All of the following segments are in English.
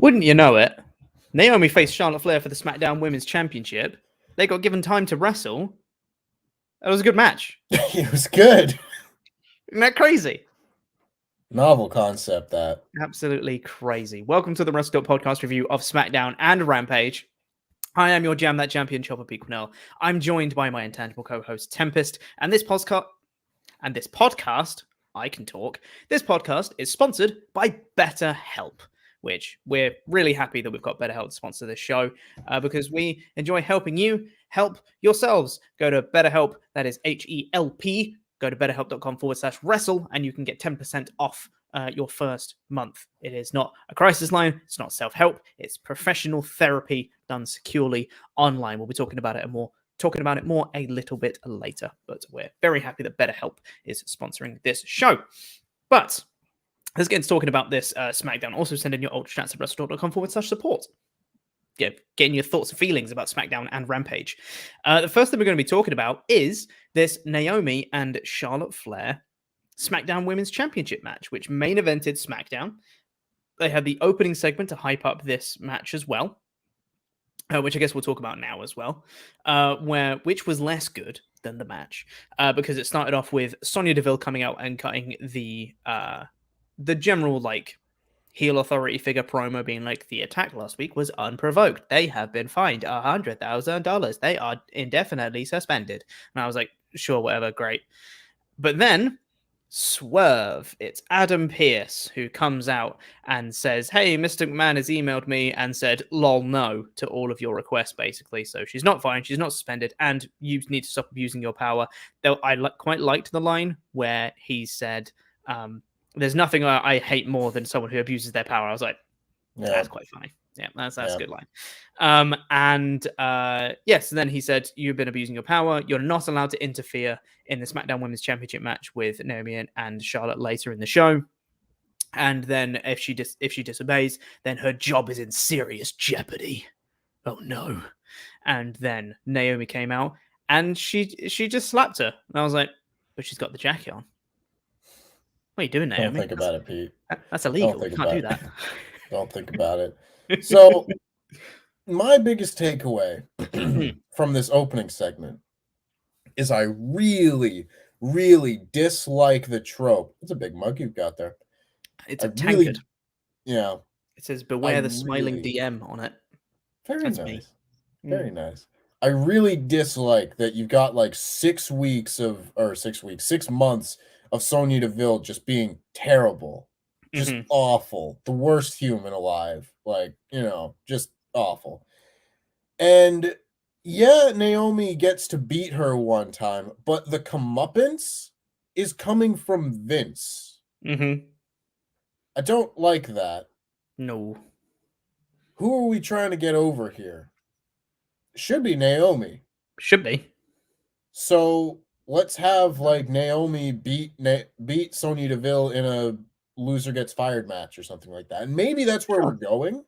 Wouldn't you know it? Naomi faced Charlotte Flair for the SmackDown Women's Championship. They got given time to wrestle. It was a good match. It was good. Isn't that crazy? Novel concept, that. Absolutely crazy. Welcome to the WrestleTalk Podcast review of SmackDown and Rampage. I am your Jam That Champion, Chopper Pete. I'm joined by my intangible co-host, Tempest, and this podcast, I can talk. This podcast is sponsored by BetterHelp, which we're really happy that we've got BetterHelp to sponsor this show because we enjoy helping you help yourselves. Go to BetterHelp, that is H-E-L-P. Go to betterhelp.com/wrestle and you can get 10% off your first month. It is not a crisis line. It's not self-help. It's professional therapy done securely online. We'll be talking about it more a little bit later, but we're very happy that BetterHelp is sponsoring this show. But let's get into talking about this SmackDown. Also send in your Ultrachats at WrestleTalk.com/support. Yeah, getting your thoughts and feelings about SmackDown and Rampage. The first thing we're going to be talking about is this Naomi and Charlotte Flair SmackDown Women's Championship match, which main evented SmackDown. They had the opening segment to hype up this match as well, which I guess we'll talk about now as well, which was less good than the match because it started off with Sonya Deville coming out and cutting the general heel authority figure promo, being like, the attack last week was unprovoked. They have been fined $100,000. They are indefinitely suspended. And I was like, sure, whatever, great. But then swerve, it's Adam Pearce who comes out and says, hey, Mr. McMahon has emailed me and said, lol, no, to all of your requests, basically. So she's not fined, she's not suspended, and you need to stop abusing your power. Though I quite liked the line where he said, there's nothing I hate more than someone who abuses their power. I was like, that's quite funny. Yeah, that's a good line. Yes, then he said, you've been abusing your power. You're not allowed to interfere in the SmackDown Women's Championship match with Naomi and Charlotte later in the show. And then if she disobeys, then her job is in serious jeopardy. Oh no. And then Naomi came out and she just slapped her. And I was like, but she's got the jacket on. What are you doing, Naomi? Don't think about it, Pete. That's illegal. You can't do that. Don't think about it. So, my biggest takeaway from this opening segment is I really, really dislike the trope. It's a big mug you've got there. It's a tankard. Yeah. It says, beware the smiling DM on it. Very nice. Very nice. I really dislike that you've got 6 months of Sonya Deville just being terrible, just awful, the worst human alive, just awful. And yeah, Naomi gets to beat her one time, but the comeuppance is coming from Vince. I don't like that. No. Who are we trying to get over here? Should be Naomi. Should be. So let's have Naomi beat Sonya Deville in a loser gets fired match or something like that. And maybe that's where we're going.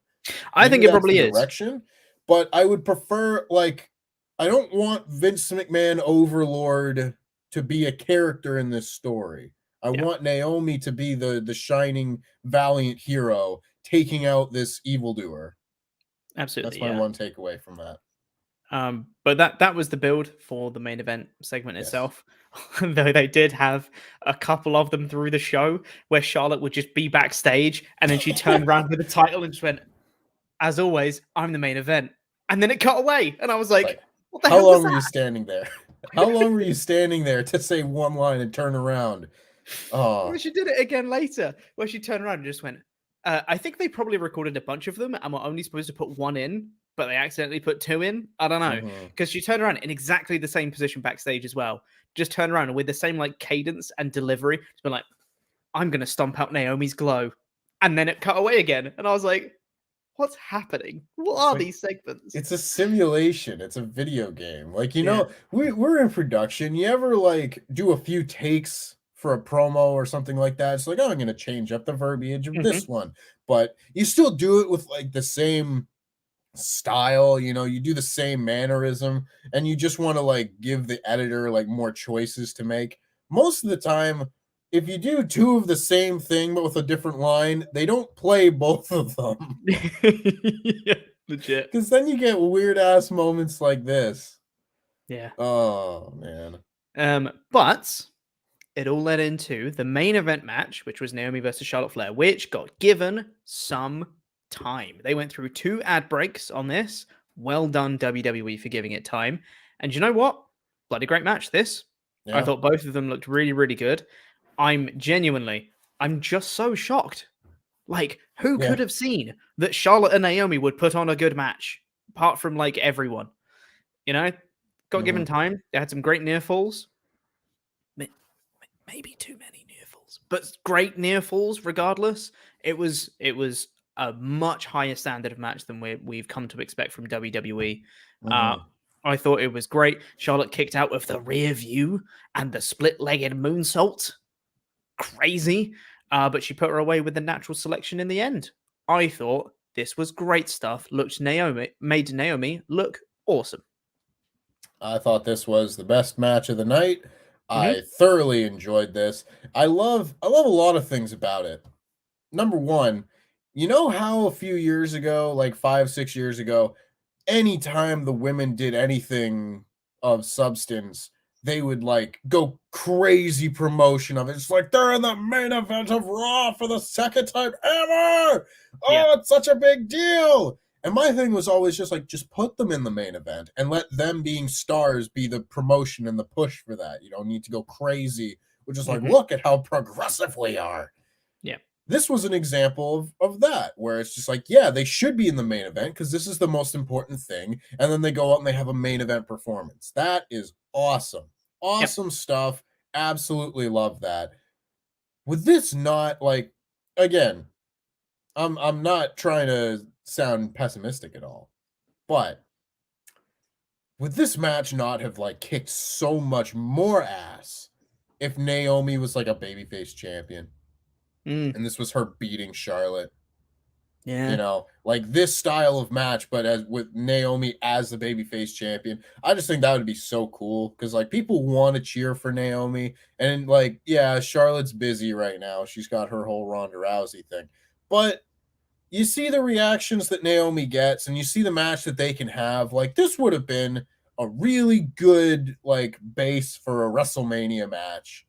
I think it probably is. Direction. But I would prefer I don't want Vince McMahon Overlord to be a character in this story. I want Naomi to be the shining valiant hero taking out this evildoer. Absolutely. That's my one takeaway from that. But that was the build for the main event segment itself. Though they did have a couple of them through the show where Charlotte would just be backstage and then she turned around with the title and just went, as always, I'm the main event. And then it cut away. And I was like, what the hell? How long were you standing there? How long were you standing there to say one line and turn around? Oh, well, she did it again later where she turned around and just went, I think they probably recorded a bunch of them and were only supposed to put one in, but they accidentally put two in. I don't know. Because she turned around in exactly the same position backstage as well. Just turned around and with the same cadence and delivery, just been like, I'm going to stomp out Naomi's glow. And then it cut away again. And I was like, what's happening? What are these segments? It's a simulation. It's a video game. We're in production. You ever do a few takes for a promo or something like that? It's I'm going to change up the verbiage of this one. But you still do it with the same style, you do the same mannerism, and you just want to give the editor more choices to make. Most of the time, if you do two of the same thing but with a different line, they don't play both of them. Yeah, legit. Because then you get weird ass moments like this. Yeah. Oh man. But it all led into the main event match, which was Naomi versus Charlotte Flair, which got given some time. They went through 2 ad breaks on this. Well done, WWE, for giving it time. And you know what? Bloody great match, this. I Yeah. thought both of them looked really, really good. I'm just so shocked. Like, who could have seen that Charlotte and Naomi would put on a good match? Apart from, like, everyone. You know? Got given time. They had some great near falls. Maybe too many near falls, but great near falls regardless. It was a much higher standard of match than we've come to expect from WWE. I thought it was great. Charlotte kicked out with the rear view and the split-legged moonsault. Crazy. But she put her away with the natural selection in the end. I thought this was great stuff. Made Naomi look awesome. I thought this was the best match of the night. I thoroughly enjoyed this. I love a lot of things about it. Number one, you know how a few years ago, like 5-6 years ago, anytime the women did anything of substance, they would like go crazy promotion of it. It's like they're in the main event of Raw for the second time ever. Oh, it's such a big deal. And my thing was always just like, just put them in the main event and let them being stars be the promotion and the push for that. You don't need to go crazy. We're just like, look at how progressive we are. Yeah. This was an example of that, where it's just like, yeah, they should be in the main event because this is the most important thing. And then they go out and they have a main event performance. That is awesome. Awesome stuff. Absolutely love that. With this not like, again, I'm not trying to sound pessimistic at all, but would this match not have like kicked so much more ass if Naomi was like a babyface champion and this was her beating Charlotte? Yeah. You know, like this style of match, but as with Naomi as the babyface champion, I just think that would be so cool because like people want to cheer for Naomi, and like, yeah, Charlotte's busy right now. She's got her whole Ronda Rousey thing, but you see the reactions that Naomi gets and you see the match that they can have. Like this would have been a really good like base for a WrestleMania match.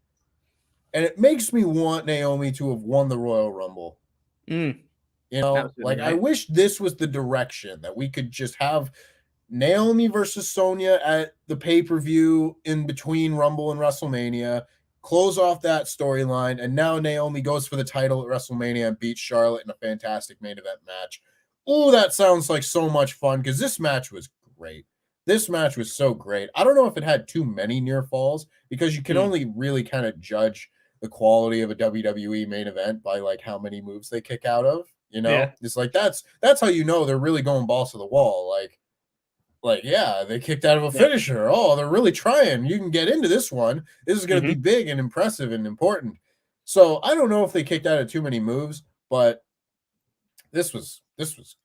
And it makes me want Naomi to have won the Royal Rumble. You know, Absolutely like right. I wish this was the direction that we could just have Naomi versus Sonya at the pay-per-view in between Rumble and WrestleMania, close off that storyline, and now Naomi goes for the title at WrestleMania and beats Charlotte in a fantastic main event match. Oh, that sounds like so much fun because this match was great. This match was so great. I don't know if it had too many near falls because you can only really kind of judge the quality of a WWE main event by like how many moves they kick out of. You know, it's like that's how you know they're really going balls to the wall. Like, yeah, they kicked out of a finisher. Oh, they're really trying. You can get into this one. This is going to be big and impressive and important. So I don't know if they kicked out of too many moves, but this was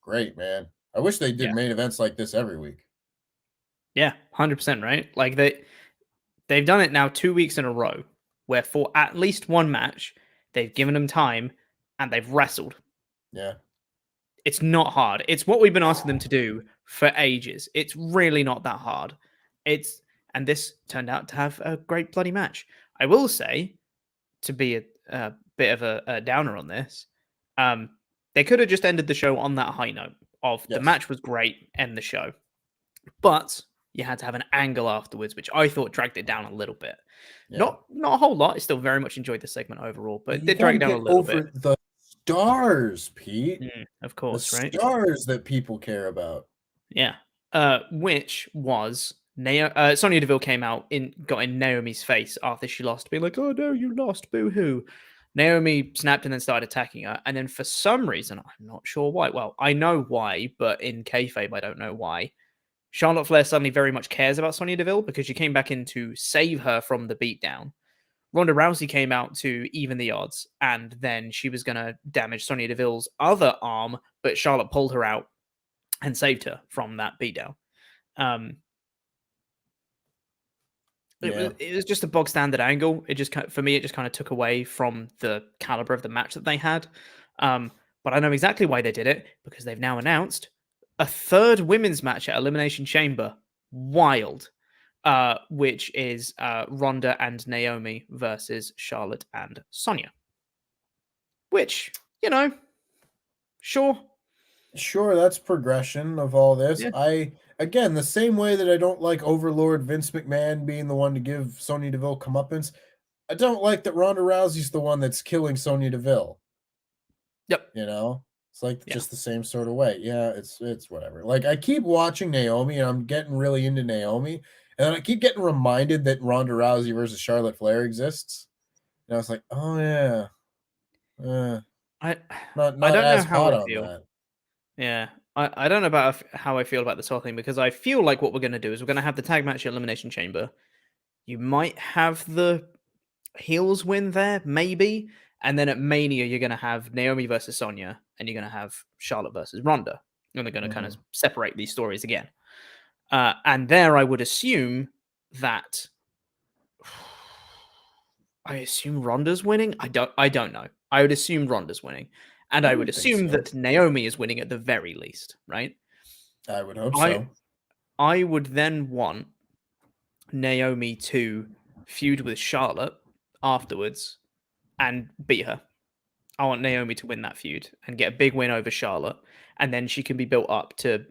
great, man. I wish they did main events like this every week. Yeah, 100%, right? Like they've done it now 2 weeks in a row, where for at least one match, they've given them time and they've wrestled. Yeah. It's not hard. It's what we've been asking them to do for ages. It's really not that hard. And this turned out to have a great bloody match. I will say, to be a bit of a downer on this, they could have just ended the show on that high note of the match was great, end the show. But you had to have an angle afterwards, which I thought dragged it down a little bit. Yeah. Not a whole lot. I still very much enjoyed the segment overall, but it did drag it down a little bit. The stars, Pete. Of course, the right? Stars that people care about. Yeah. Which was Sonya Deville came out got in Naomi's face after she lost, being like, "Oh no, you lost, boo-hoo." Naomi snapped and then started attacking her, and then for some reason, I'm not sure why. Well, I know why, but in kayfabe, I don't know why. Charlotte Flair suddenly very much cares about Sonya Deville because she came back in to save her from the beatdown. Ronda Rousey came out to even the odds, and then she was going to damage Sonya Deville's other arm, but Charlotte pulled her out and saved her from that beatdown. It was just a bog standard angle. It just for me, it just kind of took away from the caliber of the match that they had. But I know exactly why they did it, because they've now announced a third women's match at Elimination Chamber. Wild. Which is Ronda and Naomi versus Charlotte and Sonya. Which, sure. Sure, that's progression of all this. Yeah. Again, the same way that I don't like Overlord Vince McMahon being the one to give Sonya Deville comeuppance, I don't like that Ronda Rousey's the one that's killing Sonya Deville. Yep. It's like just the same sort of way. Yeah, it's whatever. Like, I keep watching Naomi, and I'm getting really into Naomi, and then I keep getting reminded that Ronda Rousey versus Charlotte Flair exists. And I was like, oh yeah. I Not don't as know how hot I on feel. that. Yeah. I don't know about how I feel about this whole thing, because I feel like what we're going to do is we're going to have the tag match at Elimination Chamber. You might have the heels win there, maybe. And then at Mania, you're going to have Naomi versus Sonya, and you're going to have Charlotte versus Ronda. And they're going to kind of separate these stories again. And there, I would assume that I assume Ronda's winning. I don't know. I would assume Ronda's winning, and I would assume that Naomi is winning at the very least, right? I would hope so. I would then want Naomi to feud with Charlotte afterwards and beat her. I want Naomi to win that feud and get a big win over Charlotte, and then she can be built up to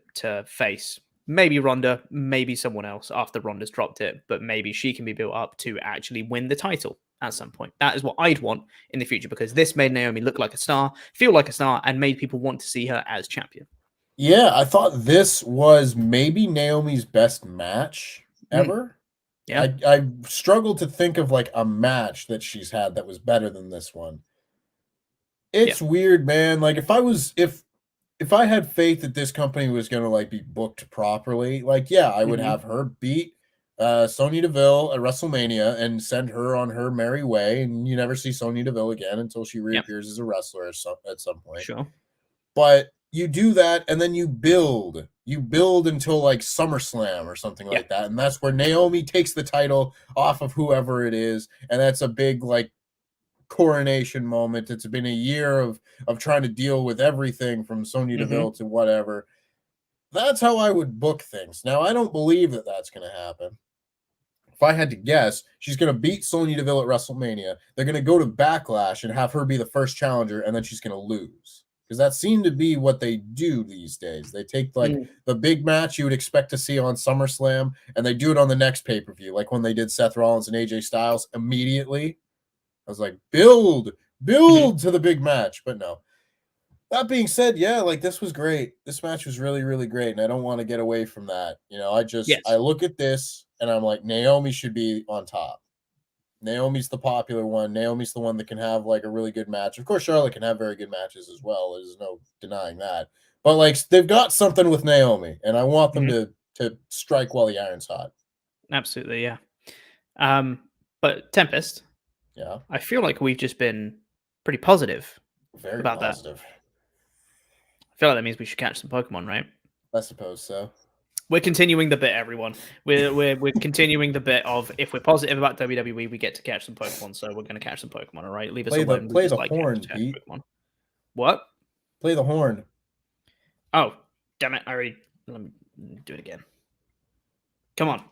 face maybe Ronda, maybe someone else after Ronda's dropped it, but maybe she can be built up to actually win the title at some point. That is what I'd want in the future, because this made Naomi look like a star, feel like a star, and made people want to see her as champion. Yeah, I thought this was maybe Naomi's best match ever. Yeah. I struggled to think of like a match that she's had that was better than this one. It's weird, man. Like, if I had faith that this company was going to like be booked properly, like, yeah, I would have her beat Sonya Deville at WrestleMania and send her on her merry way, and you never see Sonya Deville again until she reappears as a wrestler at some point. Sure. But you do that, and then you build until like SummerSlam or something like that, and that's where Naomi takes the title off of whoever it is, and that's a big like coronation moment. It's been a year of trying to deal with everything from Sonya Deville to whatever. That's how I would book things. Now, I don't believe that that's going to happen. If I had to guess, she's going to beat Sonya Deville at WrestleMania. They're going to go to Backlash and have her be the first challenger, and then she's going to lose. Because that seemed to be what they do these days. They take like the big match you would expect to see on SummerSlam, and they do it on the next pay-per-view, like when they did Seth Rollins and AJ Styles immediately. I was like, build to the big match. But no. That being said, yeah, like, this was great. This match was really, really great, and I don't want to get away from that. I look at this, and I'm like, Naomi should be on top. Naomi's the popular one. Naomi's the one that can have, like, a really good match. Of course, Charlotte can have very good matches as well. There's no denying that. But, like, they've got something with Naomi, and I want them to strike while the iron's hot. Absolutely, yeah. But Tempest, yeah, I feel like we've just been pretty positive about that. I feel like that means we should catch some Pokemon, right? I suppose so. We're continuing the bit, everyone. We're continuing the bit of, if we're positive about WWE, we get to catch some Pokemon. So we're going to catch some Pokemon, all right? Leave us alone. Play the horn, Pete. What? Play the horn. Oh, damn it! Let me do it again. Come on.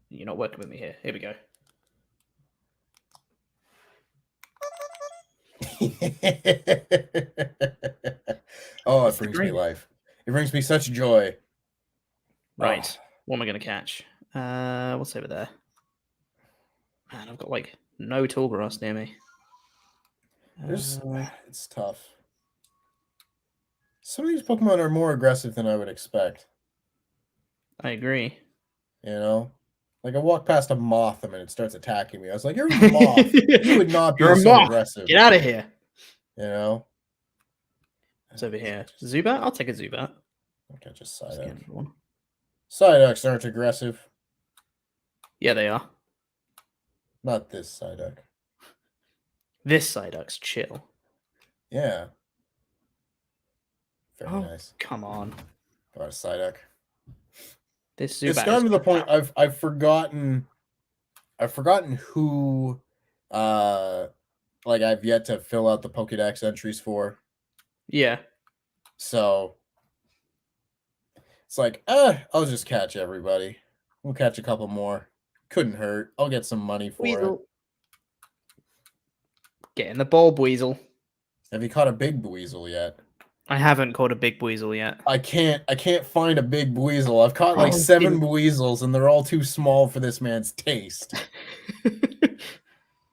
You're not working with me here. Here we go. Oh, it brings me life. It brings me such joy. Right. What am I going to catch? What's over there? Man, I've got like no tall grass near me. It's tough. Some of these Pokemon are more aggressive than I would expect. I agree. Like, I walk past a moth and it starts attacking me. I was like, "You're a moth. You would not be so aggressive. Get out of here." It's over here. Zubat? I'll take a Zubat. Okay, just Psyduck. Psyducks aren't aggressive. Yeah, they are. Not this Psyduck. This Psyduck's chill. Yeah. Very nice. Come on. Got a Psyduck. This Zubat. It's gotten to the point I've forgotten I've forgotten who like I've yet to fill out the Pokédex entries for. Yeah. So it's like, I'll just catch everybody. We'll catch a couple more. Couldn't hurt. I'll get some money for Weasel. it. Get in the ball, Weasel. Have you caught a big weasel yet? I haven't caught a big weasel yet. I can't find a big weasel. I've caught like 7 weasels and they're all too small for this man's taste.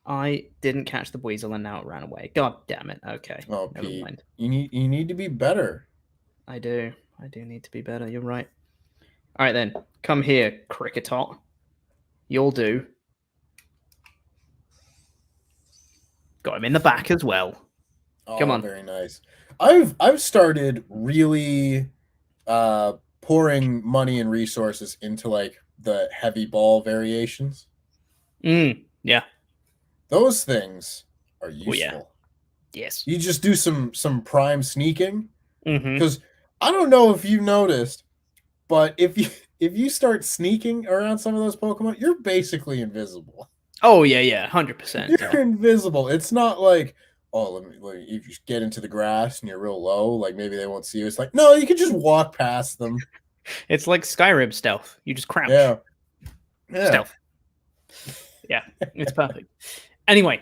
I didn't catch the weasel and now it ran away. God damn it. Okay. Oh, Never Pete, mind. you need to be better. I do need to be better. You're right. All right then. Come here, Cricketot. You'll do. Got him in the back as well. Oh, come on. Very nice. I've started really pouring money and resources into like the heavy ball variations. Yeah. Those things are useful. Oh, yeah. Yes. You just do some prime sneaking. Mm-hmm. Because I don't know if you noticed, but if you start sneaking around some of those Pokemon, you're basically invisible. Oh yeah, 100%. You're invisible. It's not like, oh, you just get into the grass and you're real low, like maybe they won't see you. It's like, no, you can just walk past them. It's like Skyrim stealth. You just crouch. Yeah. Stealth. Yeah, it's perfect. Anyway,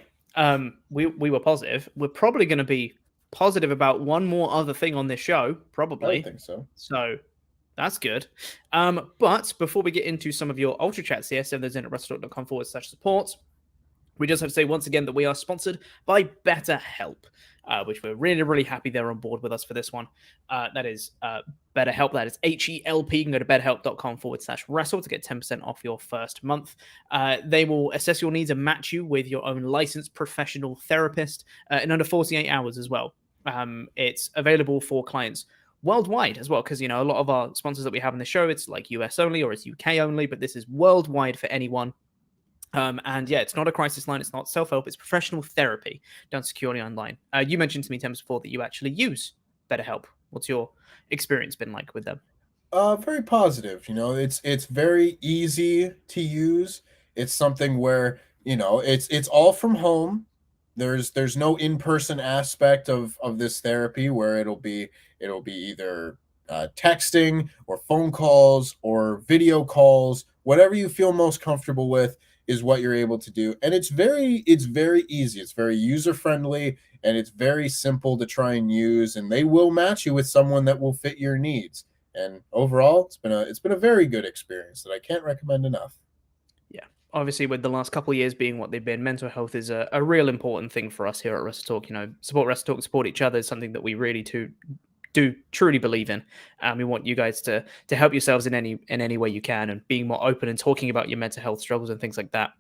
we were positive. We're probably going to be positive about one more other thing on this show, probably. I think so. So that's good. But before we get into some of your Ultra Chats here, send those in at wrestletalk.com/support. We just have to say once again that we are sponsored by BetterHelp, which we're really, really happy they're on board with us for this one. That is BetterHelp. That is HELP. You can go to betterhelp.com/wrestle to get 10% off your first month. They will assess your needs and match you with your own licensed professional therapist in under 48 hours as well. It's available for clients worldwide as well, because a lot of our sponsors that we have on the show, it's like US only or it's UK only, but this is worldwide for anyone. And yeah, it's not a crisis line, it's not self-help, it's professional therapy done securely online. You mentioned to me, Tempest, before that you actually use BetterHelp. What's your experience been like with them? Very positive. It's very easy to use. It's something where it's all from home. There's no in-person aspect of this therapy where it'll be either texting or phone calls or video calls. Whatever you feel most comfortable with is what you're able to do, and it's very easy. It's very user friendly, and it's very simple to try and use. And they will match you with someone that will fit your needs. And overall, it's been a very good experience that I can't recommend enough. Yeah, obviously, with the last couple of years being what they've been, mental health is a real important thing for us here at WrestleTalk. Support WrestleTalk, support each other is something that we really do truly believe in. We want you guys to help yourselves in any way you can, and being more open and talking about your mental health struggles and things like that.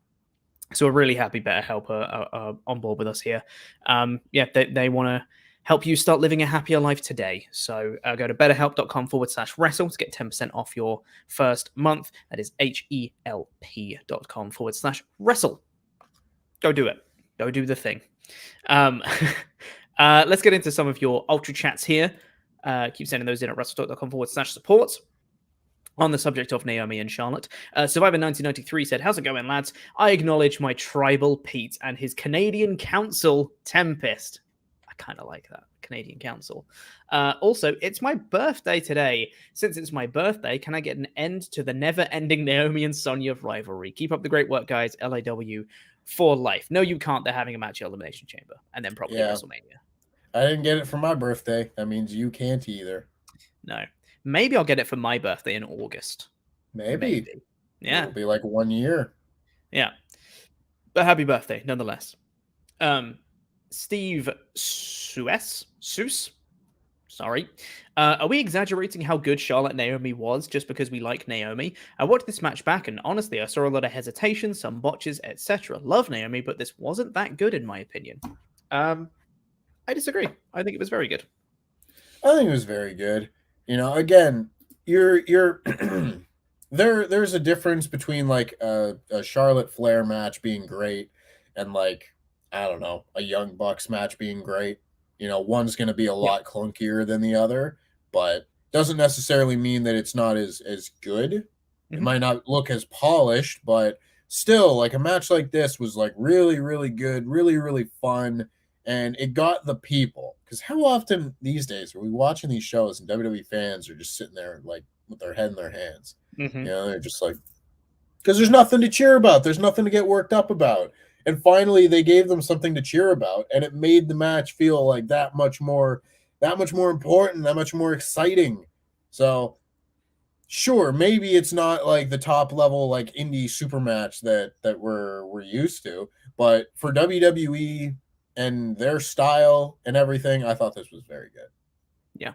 So we're really happy BetterHelp are on board with us here. They want to help you start living a happier life today. So go to betterhelp.com/wrestle to get 10% off your first month. That is HELP.com/wrestle. Go do it. Go do the thing. Let's get into some of your Ultra Chats here. Keep sending those in at wrestletalk.com/support. On the subject of Naomi and Charlotte, Survivor 1993 said, "How's it going, lads? I acknowledge my tribal Pete and his Canadian council Tempest." I kind of like that, Canadian council. Also, it's my birthday today. Since it's my birthday, can I get an end to the never-ending Naomi and Sonya rivalry? Keep up the great work, guys. LAW for life. No, you can't. They're having a match at Elimination Chamber, and then probably WrestleMania. I didn't get it for my birthday. That means you can't either. No. Maybe I'll get it for my birthday in August. Maybe. Yeah. It'll be like 1 year. Yeah. But happy birthday, nonetheless. Steve Seuss? Sorry. Are we exaggerating how good Charlotte Naomi was just because we like Naomi? I watched this match back, and honestly, I saw a lot of hesitation, some botches, etc. Love Naomi, but this wasn't that good in my opinion. I disagree. I think it was very good. I think it was very good. Again, you're there's a difference between like a Charlotte Flair match being great and like, I don't know, a Young Bucks match being great. One's going to be a lot clunkier than the other, but doesn't necessarily mean that it's not as good. It might not look as polished, but still, like, a match like this was like really, really good, really, really fun, and it got the people. Because how often these days are we watching these shows and WWE fans are just sitting there like with their head in their hands? Mm-hmm. You know, they're just like, because there's nothing to cheer about, there's nothing to get worked up about. And finally, they gave them something to cheer about, and it made the match feel like that much more important, that much more exciting. So, sure, maybe it's not like the top level like indie super match that we're used to, but for WWE and their style and everything, I thought this was very good. Yeah.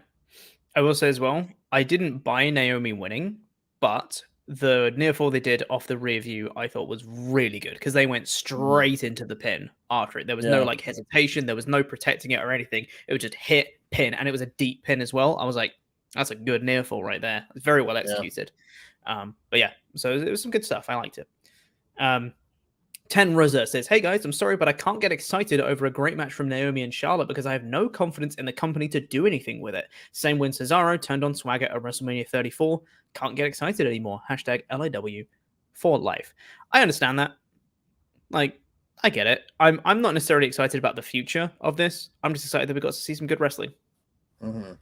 I will say as well, I didn't buy Naomi winning, but the near fall they did off the rear view, I thought was really good because they went straight into the pin after it. There was no like hesitation, there was no protecting it or anything. It was just hit, pin, and it was a deep pin as well. I was like, that's a good near fall right there. It's very well executed. But yeah, so it was some good stuff. I liked it. 10 Rosa says, hey guys, I'm sorry, but I can't get excited over a great match from Naomi and Charlotte because I have no confidence in the company to do anything with it. Same when Cesaro turned on Swagger at WrestleMania 34. Can't get excited anymore. Hashtag LIW for life. I understand that. Like, I get it. I'm not necessarily excited about the future of this. I'm just excited that we got to see some good wrestling. Mm-hmm.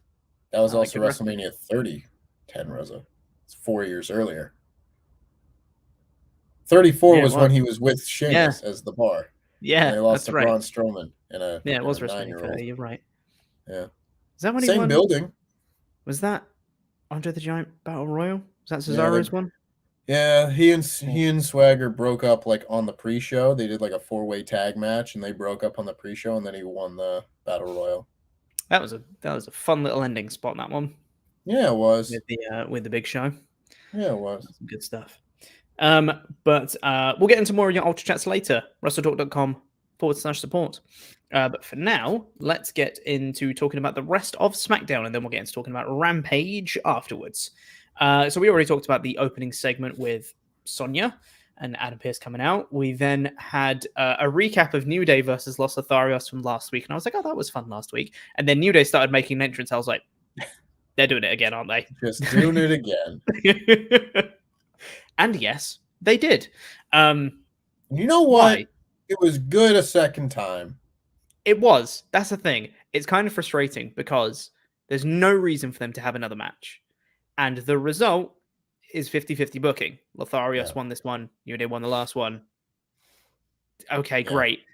That was also WrestleMania 30, 10 Rosa. It's 4 years earlier. 34 was when he was with Sheamus as the bar. Yeah, and they lost to Braun Strowman in a it was WrestleMania 30. You're right. Yeah, is that when same building? Was that Andre the Giant Battle Royal? Was that Cesaro's one? Yeah, he and Swagger broke up like on the pre-show. They did like a 4-way tag match, and they broke up on the pre-show, and then he won the Battle Royal. That was a fun little ending spot. That one. Yeah, it was with the big show. Yeah, it was some good stuff. But we'll get into more of your Ultrachats later. WrestleTalk.com/support. But for now, let's get into talking about the rest of SmackDown, and then we'll get into talking about Rampage afterwards. So we already talked about the opening segment with Sonya and Adam Pearce coming out. We then had a recap of New Day versus Los Lotharios from last week, and I was like, oh, that was fun last week. And then New Day started making an entrance. I was like, they're doing it again, aren't they? Just doing it again. And yes, they did. You know what? Why? It was good a second time. It was. That's the thing. It's kind of frustrating because there's no reason for them to have another match. And the result is 50-50 booking. Lotharios won this one. New Day won the last one. Okay, great.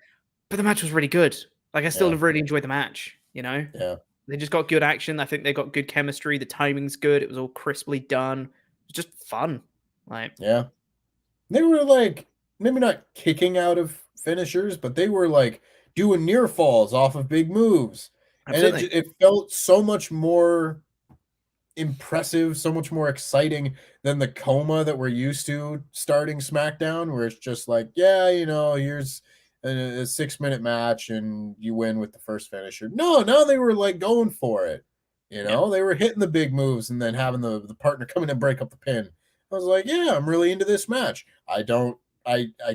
But the match was really good. Like, I still really enjoyed the match, you know? Yeah. They just got good action. I think they got good chemistry. The timing's good. It was all crisply done. It was just fun. Like, yeah. They were like, maybe not kicking out of finishers, but they were like doing near falls off of big moves. Absolutely. And it felt so much more impressive, so much more exciting than the coma that we're used to starting SmackDown, where it's just like, yeah, you know, here's a 6-minute match and you win with the first finisher. No, they were like going for it. You know, they were hitting the big moves and then having the partner come in and break up the pin. I was like, yeah, I'm really into this match. I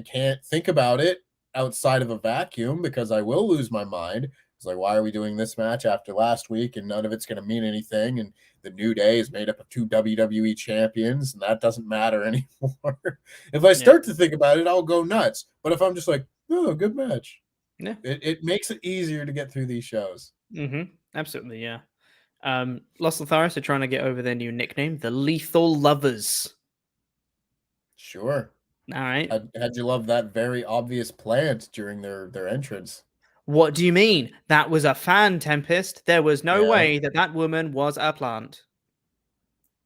can't think about it outside of a vacuum because I will lose my mind. It's like, why are we doing this match after last week and none of it's going to mean anything? And the New Day is made up of 2 WWE champions, and that doesn't matter anymore. If I start to think about it, I'll go nuts. But if I'm just like, oh, good match. Yeah. It makes it easier to get through these shows. Mm-hmm. Absolutely, yeah. Los Lotharios are trying to get over their new nickname, the Lethal Lovers. Sure. All right. How'd you love that very obvious plant during their entrance? What do you mean? That was a fan, Tempest. There was no way that woman was a plant.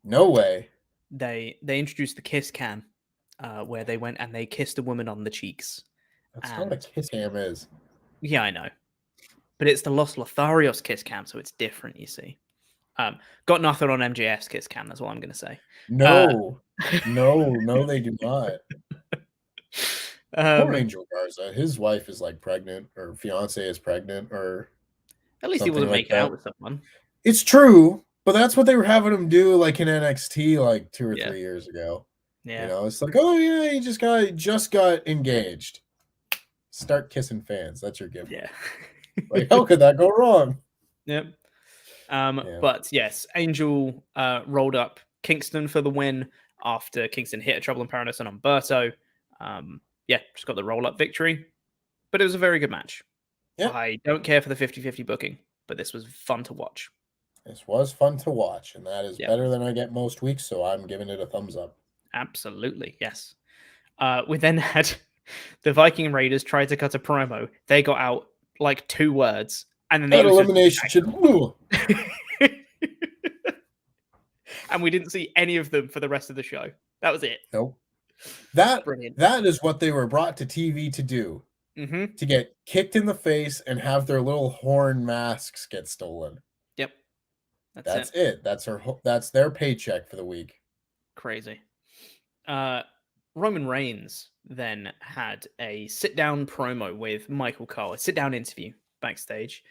No way. They introduced the kiss cam, where they went and they kissed a woman on the cheeks. That's not what a kiss cam is. Yeah, I know. But it's the Los Lotharios kiss cam, so it's different, you see. Got nothing on MJF's kiss cam, that's all I'm going to say. No, they do not. Poor Angel Garza. His wife is like pregnant, or fiance is pregnant, or at least he wasn't making out with someone. It's true, but that's what they were having him do, like in NXT, like 2 or 3 years ago. Yeah, you know, it's like, oh yeah, he just got engaged. Start kissing fans. That's your gift. Yeah. Like, how could that go wrong? Yep. But yes, Angel rolled up Kingston for the win after Kingston hit a Trouble in Paradise on Humberto. Just got the roll-up victory. But it was a very good match. Yep. I don't care for the 50-50 booking, but this was fun to watch. This was fun to watch, and that is better than I get most weeks, so I'm giving it a thumbs up. Absolutely, yes. We then had the Viking Raiders try to cut a promo. They got out like 2 words, and then that elimination should. And we didn't see any of them for the rest of the show. That was it. Nope. Brilliant. That is what they were brought to TV to do. Mm-hmm. To get kicked in the face and have their little horn masks get stolen. Yep. That's it. That's their paycheck for the week. Crazy. Roman Reigns then had a sit-down promo with Michael Cole, a sit-down interview backstage.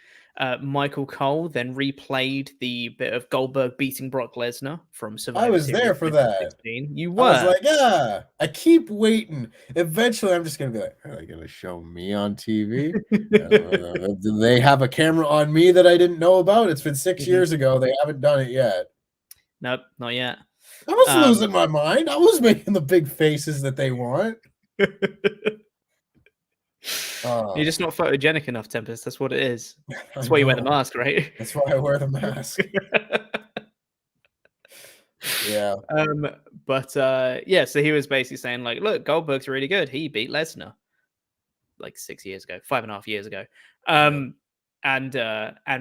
Michael Cole then replayed the bit of Goldberg beating Brock Lesnar from Survivor I was Series there for that. You were. I was like, I keep waiting. Eventually, I'm just going to be like, are they going to show me on TV? Do they have a camera on me that I didn't know about? It's been 6 years ago. They haven't done it yet. Nope, not yet. I was losing my mind. I was making the big faces that they want. You're just not photogenic enough, Tempest. That's what it is. That's why you wear the mask, right? That's why I wear the mask. Yeah. So he was basically saying, like, look, Goldberg's really good. He beat Lesnar like 6 years ago, 5.5 years ago. And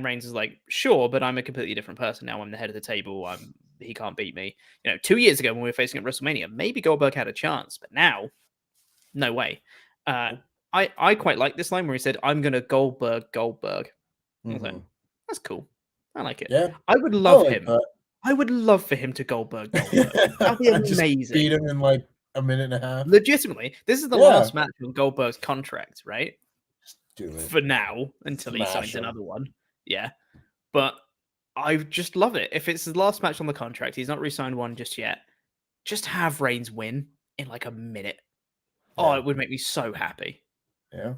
Reigns is like, sure, but I'm a completely different person now. I'm the head of the table. He can't beat me. 2 years ago when we were facing at WrestleMania, maybe Goldberg had a chance, but now, no way. I quite like this line where he said, I'm going to Goldberg. I was like, that's cool. I like it. Yeah. I would love him. I would love for him to Goldberg. That'd be amazing. Just beat him in like a minute and a half. Legitimately, this is the last match on Goldberg's contract, right? Just do it. For now, until he signs another one. Yeah. But I just love it. If it's his last match on the contract, he's not re-signed one just yet. Just have Reigns win in like a minute. Yeah. Oh, it would make me so happy. Yeah.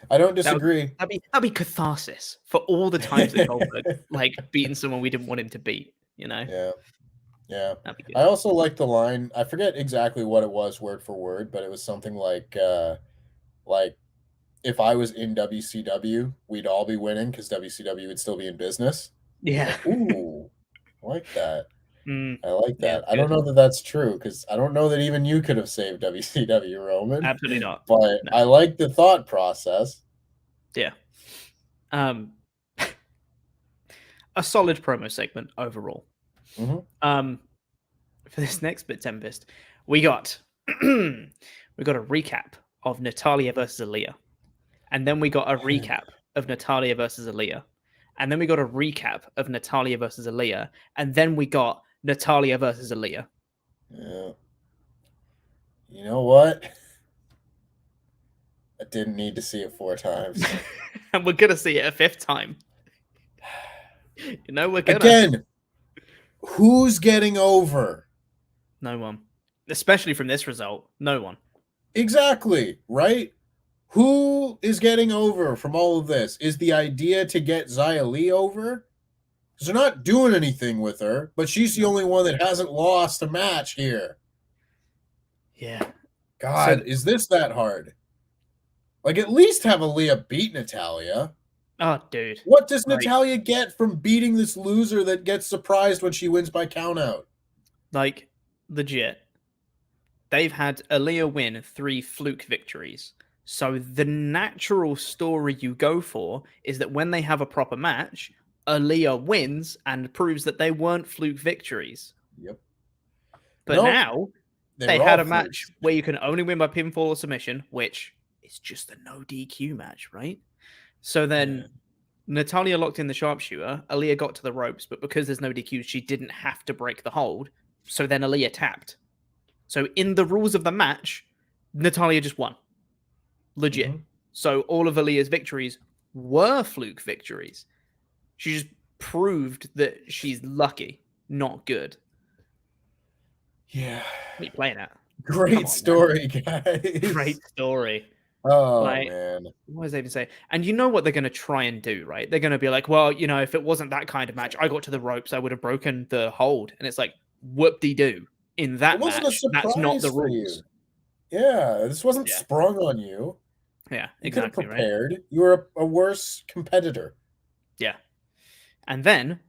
I don't disagree. That'd be catharsis for all the times that Goldberg like beating someone we didn't want him to beat, Yeah. Yeah. That'd be good. I also like the line. I forget exactly what it was word for word, but it was something like if I was in WCW, we'd all be winning because WCW would still be in business. Yeah. Ooh, I like that. I like that. Yeah, I don't know that that's true because I don't know that even you could have saved WCW, Roman. Absolutely not. But No. I like the thought process. Yeah. A solid promo segment overall. Mm-hmm. For this next bit, Tempest, we got a recap of Natalya versus Aliyah, and then we got a recap of Natalya versus Aliyah, and then we got a recap of Natalya versus Aliyah, and then we got Natalya versus Aliyah. Yeah. You know what? I didn't need to see it 4 times. And we're gonna see it a 5th time. We're gonna. Again, who's getting over? No one. Especially from this result. No one. Exactly, right? Who is getting over from all of this? Is the idea to get Xia Li over? Because they're not doing anything with her, but she's the only one that hasn't lost a match here. Yeah. God, is this that hard? Like, at least have Aliyah beat Natalya. Oh, dude. What does Natalya get from beating this loser that gets surprised when she wins by countout? Like, legit. They've had Aliyah win 3 fluke victories. So the natural story you go for is that when they have a proper match, Aliyah wins and proves that they weren't fluke victories. Yep. But now, they had a match where you can only win by pinfall or submission, which is just a no DQ match, right? So then Natalya locked in the sharpshooter, Aliyah got to the ropes, but because there's no DQ, she didn't have to break the hold. So then Aliyah tapped. So in the rules of the match, Natalya just won. Legit. Mm-hmm. So all of Aliyah's victories were fluke victories. She just proved that she's lucky, not good. Yeah. What are you playing at? Great story, guys. Great story. Oh, man. What does they even say? And you know what they're going to try and do, right? They're going to be like, well, if it wasn't that kind of match, I got to the ropes, I would have broken the hold. And it's like, whoop-de-doo. In that match, that's not the rules. Yeah, this wasn't Yeah. sprung on you. Yeah, You exactly. could have prepared. Right? You were a worse competitor. Yeah. And then,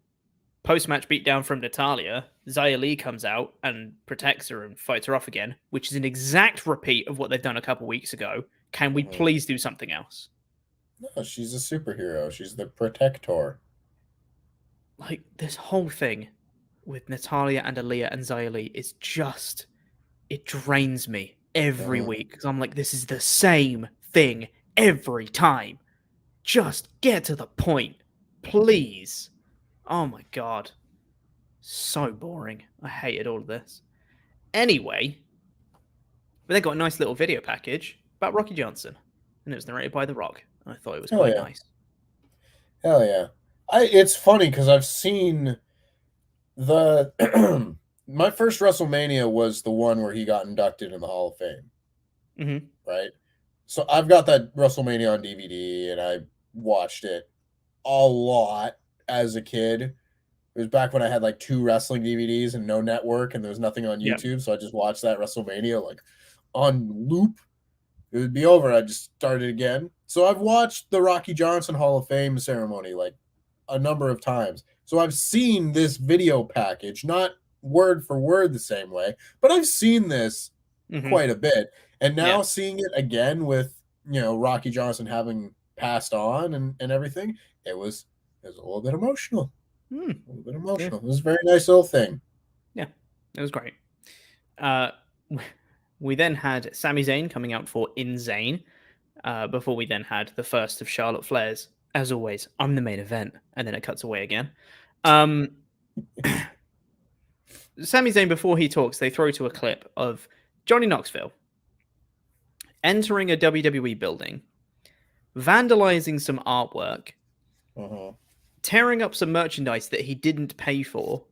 post-match beatdown from Natalya, Xia Li comes out and protects her and fights her off again, which is an exact repeat of what they've done a couple weeks ago. Can we please do something else? No, she's a superhero. She's the protector. Like, this whole thing with Natalya and Aliyah and Xia Li is just... It drains me every week because I'm like, this is the same thing every time. Just get to the point, please. Oh my god. So boring. I hated all of this. Anyway, but they got a nice little video package about Rocky Johnson, and it was narrated by The Rock. And I thought it was quite nice. Hell yeah. It's funny because I've seen the... My first WrestleMania was the one where he got inducted in the Hall of Fame. Mm-hmm. Right? So I've got that WrestleMania on DVD, and I watched it a lot as a kid. It was back when I had like 2 wrestling DVDs and no network, and there was nothing on YouTube. Yep. So I just watched that WrestleMania like on loop. It would be over. I just started again. So I've watched the Rocky Johnson Hall of Fame ceremony like a number of times. So I've seen this video package, not word for word the same way, but I've seen this quite a bit. And now seeing it again with, Rocky Johnson having passed on and everything, it was a little bit emotional. A little bit emotional. It was a very nice little thing. Yeah, it was great. We then had Sami Zayn coming out for In-Zayn before we then had the first of Charlotte Flair's. As always, I'm the main event, and then it cuts away again. Sami Zayn, before he talks, they throw to a clip of Johnny Knoxville entering a WWE building, vandalizing some artwork, tearing up some merchandise that he didn't pay for,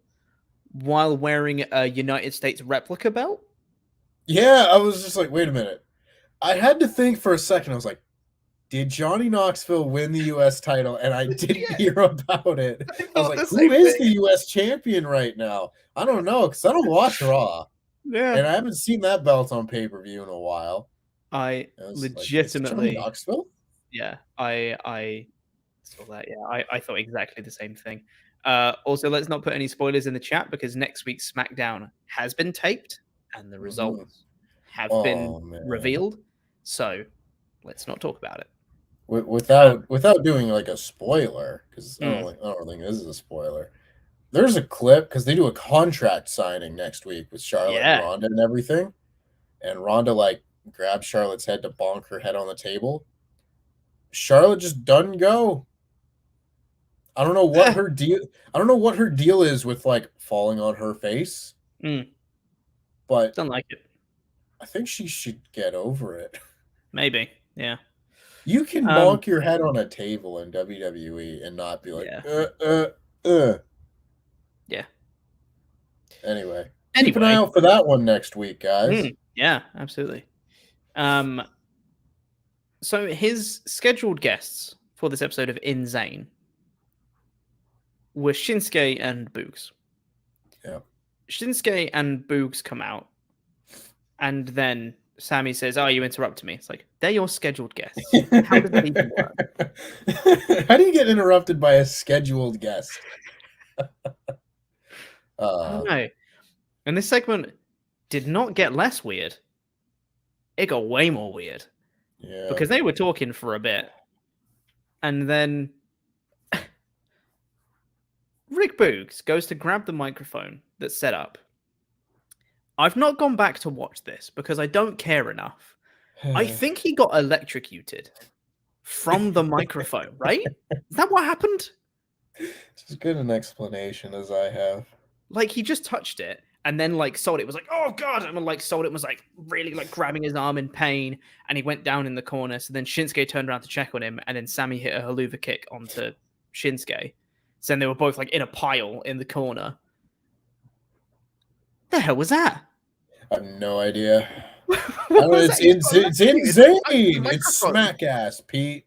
while wearing a United States replica belt. Yeah, I was just like, wait a minute. I had to think for a second. I was like, did Johnny Knoxville win the U.S. title? And I didn't hear about it. I was like, who is the U.S. champion right now? I don't know, because I don't watch Raw. Yeah. And I haven't seen that belt on pay-per-view in a while. I legitimately... Johnny Knoxville? Yeah, I saw that. Yeah, I thought exactly the same thing. Also, let's not put any spoilers in the chat, because next week's SmackDown has been taped, and the results have been revealed. So, let's not talk about it. Without doing like a spoiler, because I don't think this is a spoiler. There's a clip because they do a contract signing next week with Charlotte and Ronda and everything, and Ronda like grabs Charlotte's head to bonk her head on the table. Charlotte just doesn't go. I don't know what her deal. I don't know what her deal is with like falling on her face, but don't like it. I think she should get over it. Maybe, yeah. You can bonk your head on a table in WWE and not be like, Yeah. Anyway, keep an eye out for that one next week, guys. Yeah, absolutely. So his scheduled guests for this episode of In-Zayn were Shinsuke and Boogs. Yeah. Shinsuke and Boogs come out, and then Sami says, "Oh, you interrupted me." It's like, they're your scheduled guests. How does that even work? How do you get interrupted by a scheduled guest? I don't know. And this segment did not get less weird. It got way more weird. Yeah. Because they were talking for a bit. And then Rick Boogs goes to grab the microphone that's set up. I've not gone back to watch this because I don't care enough. I think he got electrocuted from the microphone, right? Is that what happened? It's as good an explanation as I have. Like, he just touched it and then, like, sold it. Was like, oh, God. And, like, sold it was, like, really, like, grabbing his arm in pain. And he went down in the corner. So then Shinsuke turned around to check on him. And then Sami hit a haluva kick onto Shinsuke. So then they were both, like, in a pile in the corner. The hell was that? I have no idea. It's In-Zayn. It's Smack Ass, Pete.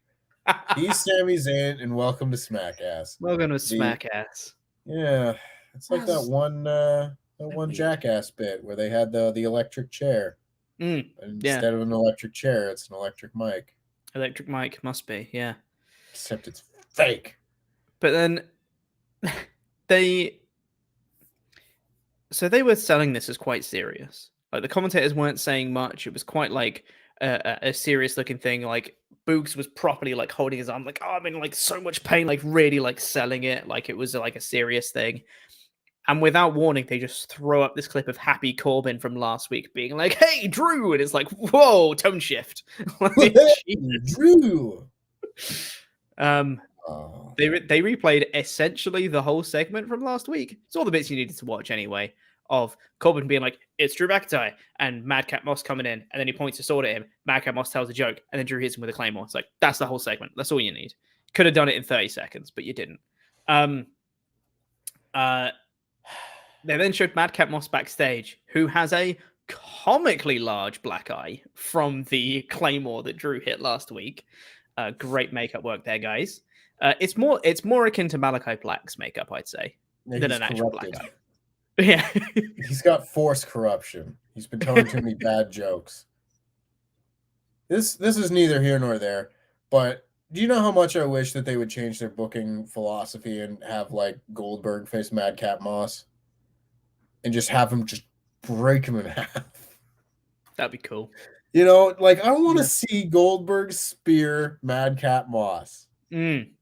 He's Sami Zayn, and welcome to Smack Ass. Welcome to Smack Ass. Yeah, it's like that one Jackass bit where they had the electric chair. Instead of an electric chair, it's an electric mic. Electric mic must be, yeah. Except it's fake. But then they were selling this as quite serious. Like the commentators weren't saying much. It was quite like a serious looking thing. Like Boogs was properly like holding his arm, like, oh, I'm in like so much pain, like really like selling it, like it was like a serious thing. And without warning, they just throw up this clip of Happy Corbin from last week being like, hey, Drew. And it's like, whoa, tone shift. Like, Drew. They replayed essentially the whole segment from last week. It's all the bits you needed to watch anyway, of Corbin being like, it's Drew McIntyre, and Madcap Moss coming in, and then he points a sword at him. Madcap Moss tells a joke, and then Drew hits him with a claymore. It's like, that's the whole segment. That's all you need. Could have done it in 30 seconds, but you didn't. They then showed Madcap Moss backstage, who has a comically large black eye from the claymore that Drew hit last week. Great makeup work there, guys. It's more akin to Malachi Black's makeup, I'd say, than an actual black eye. Yeah. He's got forced corruption. He's been telling too many bad jokes. This is neither here nor there, but do you know how much I wish that they would change their booking philosophy and have like Goldberg face Madcap Moss and just have him just break him in half? That'd be cool. You know, like I want to see Goldberg spear Madcap Moss. That'd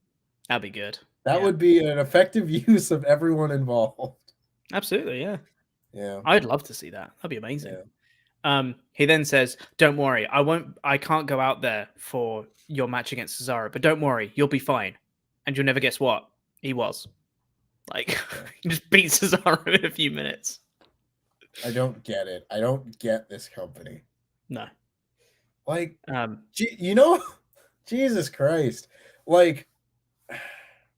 be good. That would be an effective use of everyone involved. Absolutely, yeah. Yeah. I'd love to see that. That'd be amazing. Yeah. He then says, don't worry, I can't go out there for your match against Cesaro, but don't worry, you'll be fine. And you'll never guess what? He was. Like, he just beat Cesaro in a few minutes. I don't get it. I don't get this company. No. Like, you know, Jesus Christ. Like,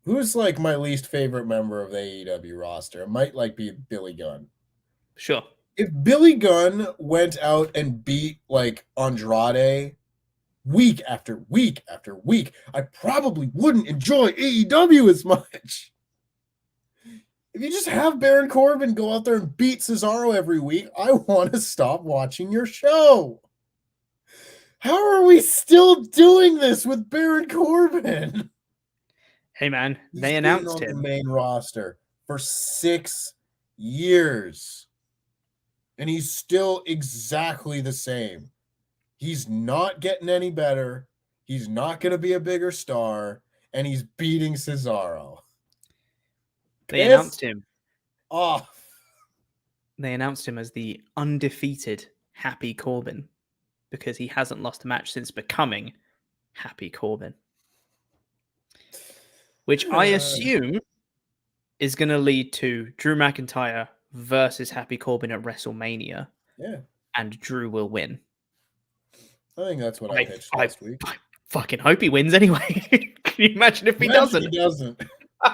who's like my least favorite member of the AEW roster? It might like be Billy Gunn. Sure. If Billy Gunn went out and beat like Andrade week after week after week, I probably wouldn't enjoy AEW as much. If you just have Baron Corbin go out there and beat Cesaro every week, I want to stop watching your show. How are we still doing this with Baron Corbin? Hey, man, they He's announced been on him. the main roster for 6 years. And he's still exactly the same. He's not getting any better. He's not going to be a bigger star. And he's beating Cesaro. They announced him. Off. They announced him as the undefeated Happy Corbin because he hasn't lost a match since becoming Happy Corbin. Which I assume is going to lead to Drew McIntyre versus Happy Corbin at WrestleMania. Yeah. And Drew will win. I think that's what I pitched last week. I fucking hope he wins anyway. Can you imagine if he doesn't? He doesn't.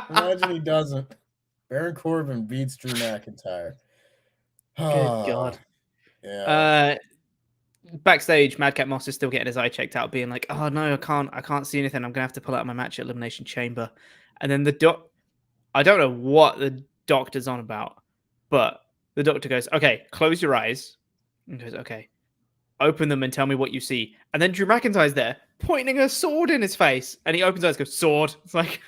Imagine he doesn't. Baron Corbin beats Drew McIntyre. Good God. Yeah. Backstage, Madcap Moss is still getting his eye checked out, being like, "Oh no, I can't see anything. I'm gonna have to pull out my match at Elimination Chamber." And then I don't know what the doctor's on about, but the doctor goes, "Okay, close your eyes." And goes, "Okay, open them and tell me what you see." And then Drew McIntyre's there, pointing a sword in his face, and he opens his eyes, goes, "Sword." It's like,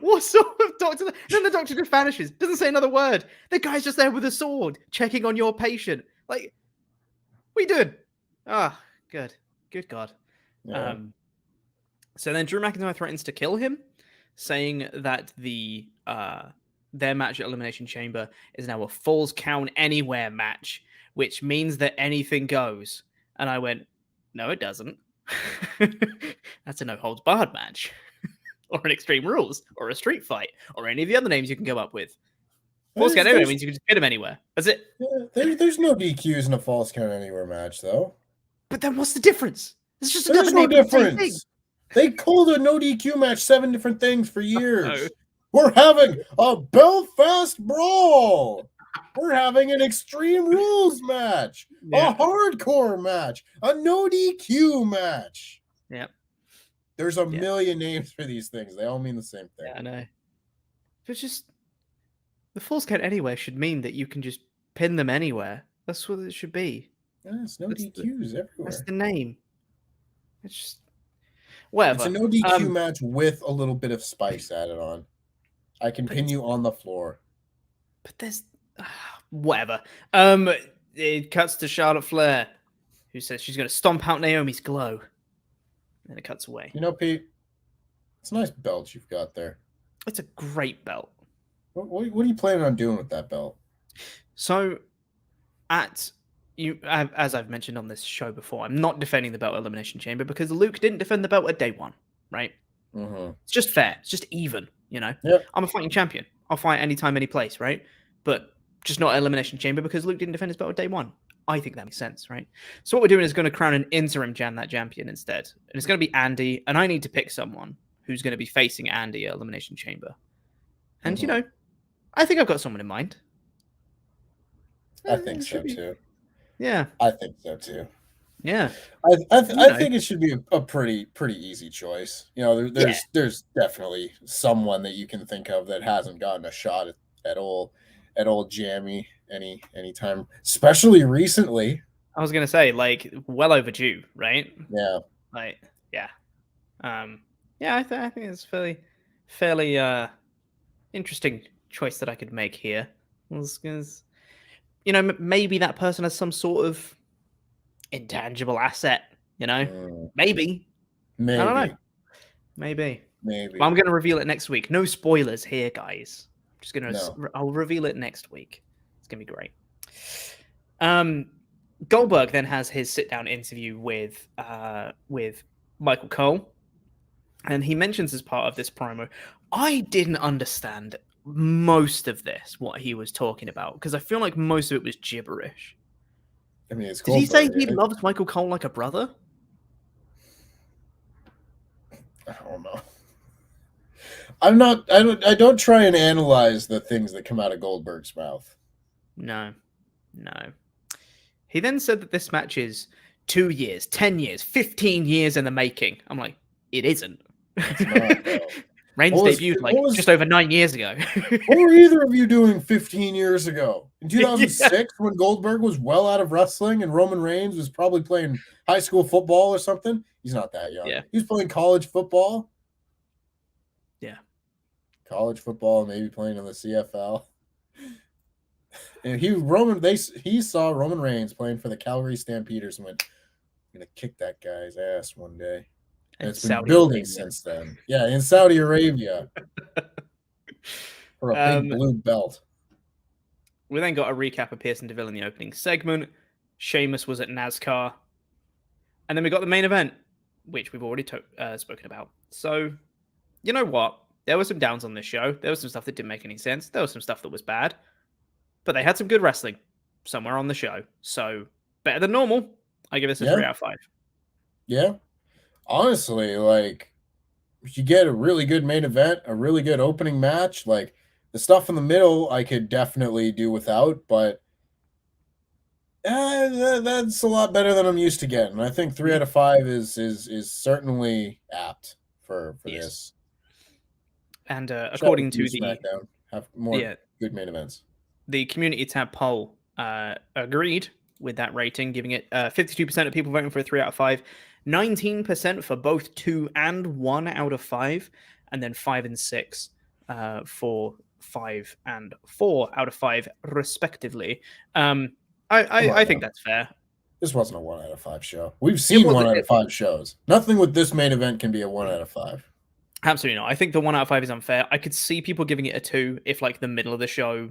what sort of doctor? Then the doctor just vanishes, doesn't say another word. The guy's just there with a sword, checking on your patient. Like, we did. Good God. Yeah. So then Drew McIntyre threatens to kill him, saying that their match at Elimination Chamber is now a Falls Count Anywhere match, which means that anything goes. And I went, no, it doesn't. That's a no holds barred match. Or an Extreme Rules, or a street fight, or any of the other names you can come up with. Falls Count Anywhere means you can just hit him anywhere. That's it. Yeah, there's no DQs in a Falls Count Anywhere match, though. But then what's the difference? It's just There's another no name for the same difference. thing. They called a no DQ match 7 different things for years. We're having a Belfast Brawl. We're having an Extreme Rules match. Yeah. A hardcore match. A no DQ match. Yeah. There's a million names for these things. They all mean the same thing. Yeah, I know. But just the Falls Count Anywhere should mean that you can just pin them anywhere. That's what it should be. It's no DQs everywhere. That's the name. It's just whatever. It's a no DQ match with a little bit of spice added on. I can pin you on the floor. But there's whatever. It cuts to Charlotte Flair, who says she's going to stomp out Naomi's glow. And then it cuts away. You know, Pete, it's a nice belt you've got there. It's a great belt. What are you planning on doing with that belt? So, as I've mentioned on this show before, I'm not defending the belt at Elimination Chamber because Luke didn't defend the belt at day one, right? Mm-hmm. It's just fair. It's just even, you know? Yep. I'm a fighting champion. I'll fight anytime, any place, right? But just not at Elimination Chamber because Luke didn't defend his belt at day one. I think that makes sense, right? So what we're doing is going to crown an interim champion instead. And it's going to be Andy, and I need to pick someone who's going to be facing Andy at Elimination Chamber. And, you know, I think I've got someone in mind. I think so, too. Yeah. I think so, too. Yeah. I think it should be a pretty easy choice. You know, there's definitely someone that you can think of that hasn't gotten a shot at old Jammy anytime, especially recently. I was gonna say, like, well overdue, right? Yeah. Like, yeah. I think it's fairly interesting choice that I could make here. Because, you know, maybe that person has some sort of intangible asset, you know? Maybe. I don't know. Maybe. Well, I'm going to reveal it next week. No spoilers here, guys. I'm just going to... I'll reveal it next week. It's going to be great. Goldberg then has his sit-down interview with Michael Cole. And he mentions as part of this promo, I didn't understand most of this, what he was talking about, because I feel like most of it was gibberish. I mean, it's Did he say he loves Michael Cole like a brother? I don't know. I don't try and analyze the things that come out of Goldberg's mouth. No. He then said that this match is 2 years, 10 years, 15 years in the making. I'm like, it isn't. It's not, Reigns debuted just over 9 years ago. What were either of you doing 15 years ago? In 2006, when Goldberg was well out of wrestling and Roman Reigns was probably playing high school football or something? He's not that young. Yeah. He was playing college football. Yeah. College football, maybe playing in the CFL. And he saw Roman Reigns playing for the Calgary Stampeders and went, I'm going to kick that guy's ass one day. And it's been building since then. Yeah, in Saudi Arabia. For a big blue belt. We then got a recap of Pearson DeVille in the opening segment. Sheamus was at NASCAR. And then we got the main event, which we've already spoken about. So, you know what? There were some downs on this show. There was some stuff that didn't make any sense. There was some stuff that was bad. But they had some good wrestling somewhere on the show. So, better than normal. I give this a 3 out of 5. Yeah. Honestly, like, if you get a really good main event, a really good opening match, like, the stuff in the middle I could definitely do without, but that's a lot better than I'm used to getting. I think 3 out of 5 is certainly apt for this. And according to the SmackDown, have more good main events. The community tab poll agreed with that rating, giving it 52% of people voting for a 3 out of 5, 19% for both 2 and 1 out of 5, and then 5 and 6 for 5 and 4 out of 5, respectively. I think that's fair. This wasn't a 1 out of 5 show. We've seen 1 out of 5 shows. Nothing with this main event can be a 1 out of 5. Absolutely not. I think the 1 out of 5 is unfair. I could see people giving it a 2 if, like, the middle of the show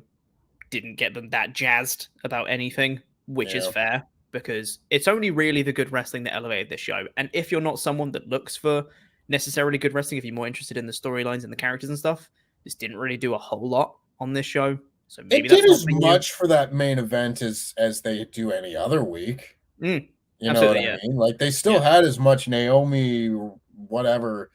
didn't get them that jazzed about anything, which is fair, because it's only really the good wrestling that elevated this show. And if you're not someone that looks for necessarily good wrestling, if you're more interested in the storylines and the characters and stuff, this didn't really do a whole lot on this show. So maybe it did as much for that main event as they do any other week. You know what I mean? Like, they still had as much Naomi whatever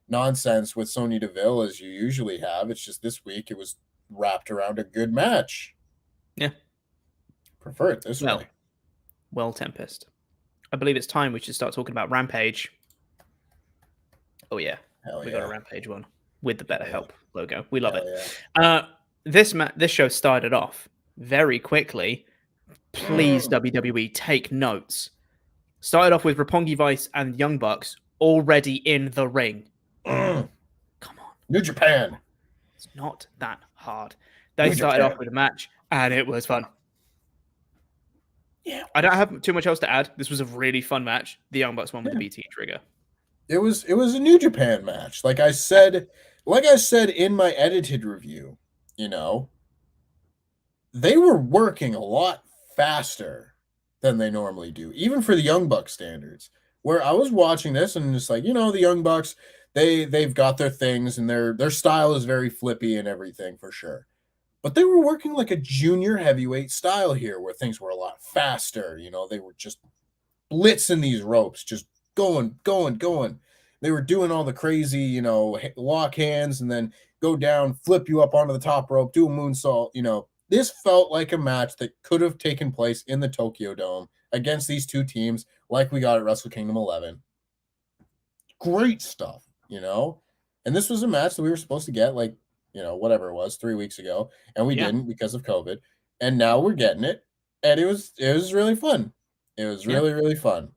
nonsense with Sonya Deville as you usually have. It's just this week it was wrapped around a good match. Yeah. Prefer it this way. Well, Tempest. I believe it's time we should start talking about Rampage. Oh, yeah. We got a Rampage one with the BetterHelp logo. We love it. Yeah. This show started off very quickly Please, WWE, take notes. Started off with Roppongi Vice and Young Bucks already in the ring. Come on. New Japan. It's not that hard. They started off with a match, and it was fun. Yeah. I don't have too much else to add. This was a really fun match. The Young Bucks won with the BT trigger. It was a New Japan match. Like I said in my edited review, you know, they were working a lot faster than they normally do, even for the Young Bucks standards. Where I was watching this and just like, you know, the Young Bucks, they've got their things and their style is very flippy and everything for sure. But they were working like a junior heavyweight style here where things were a lot faster. You know, they were just blitzing these ropes, just going. They were doing all the crazy, you know, lock hands and then go down, flip you up onto the top rope, do a moonsault. You know, this felt like a match that could have taken place in the Tokyo Dome against these two teams like we got at Wrestle Kingdom 11. Great stuff, you know? And this was a match that we were supposed to get like, you know, whatever it was 3 weeks ago, and we didn't because of COVID. And now we're getting it, and it was really fun. It was really fun.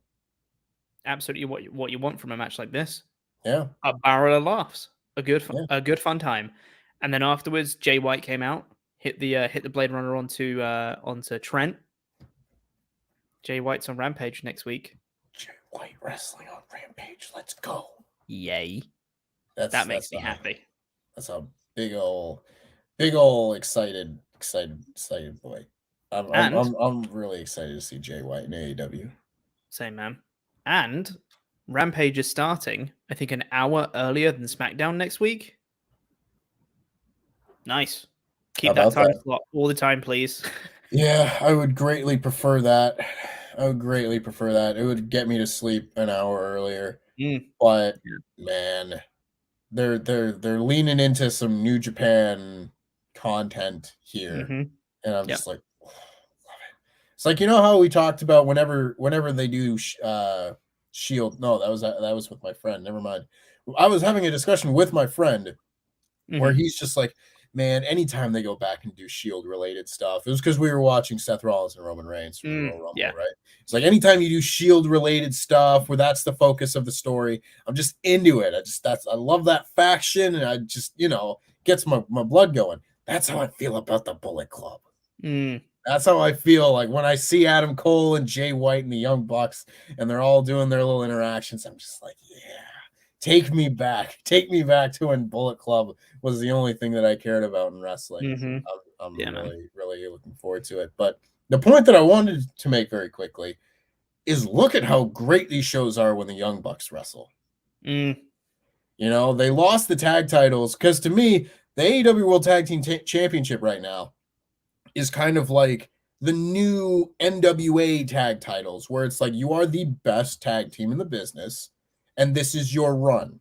Absolutely, what you want from a match like this. Yeah, a barrel of laughs, a good fun time, and then afterwards, Jay White came out, hit the Blade Runner onto Trent. Jay White's on Rampage next week. Jay White wrestling on Rampage. Let's go! Yay! That makes me happy. That's a big old excited boy. I'm really excited to see Jay White in AEW. Same, man. And Rampage is starting, I think, an hour earlier than SmackDown next week. Nice. Keep that time slot all the time, please. Yeah, I would greatly prefer that. It would get me to sleep an hour earlier. But man, they're leaning into some New Japan content here, and I'm just like, love it. It's like, you know how we talked about whenever they do Shield. No, that was with my friend. Never mind. I was having a discussion with my friend where he's just like, man, anytime they go back and do Shield related stuff, it was because we were watching Seth Rollins and Roman Reigns from the Royal Rumble, right? It's like anytime you do Shield related stuff where that's the focus of the story, I'm just into it. I love that faction, and I just, you know, gets my blood going. That's how I feel about the Bullet Club. That's how I feel like when I see Adam Cole and Jay White and the Young Bucks, and they're all doing their little interactions. I'm just like, yeah. Take me back to when Bullet Club was the only thing that I cared about in wrestling. I'm really looking forward to it. But the point that I wanted to make very quickly is look at how great these shows are when the Young Bucks wrestle. You know, they lost the tag titles because to me, the AEW World Tag Team Championship right now is kind of like the new NWA tag titles, where it's like you are the best tag team in the business. And this is your run.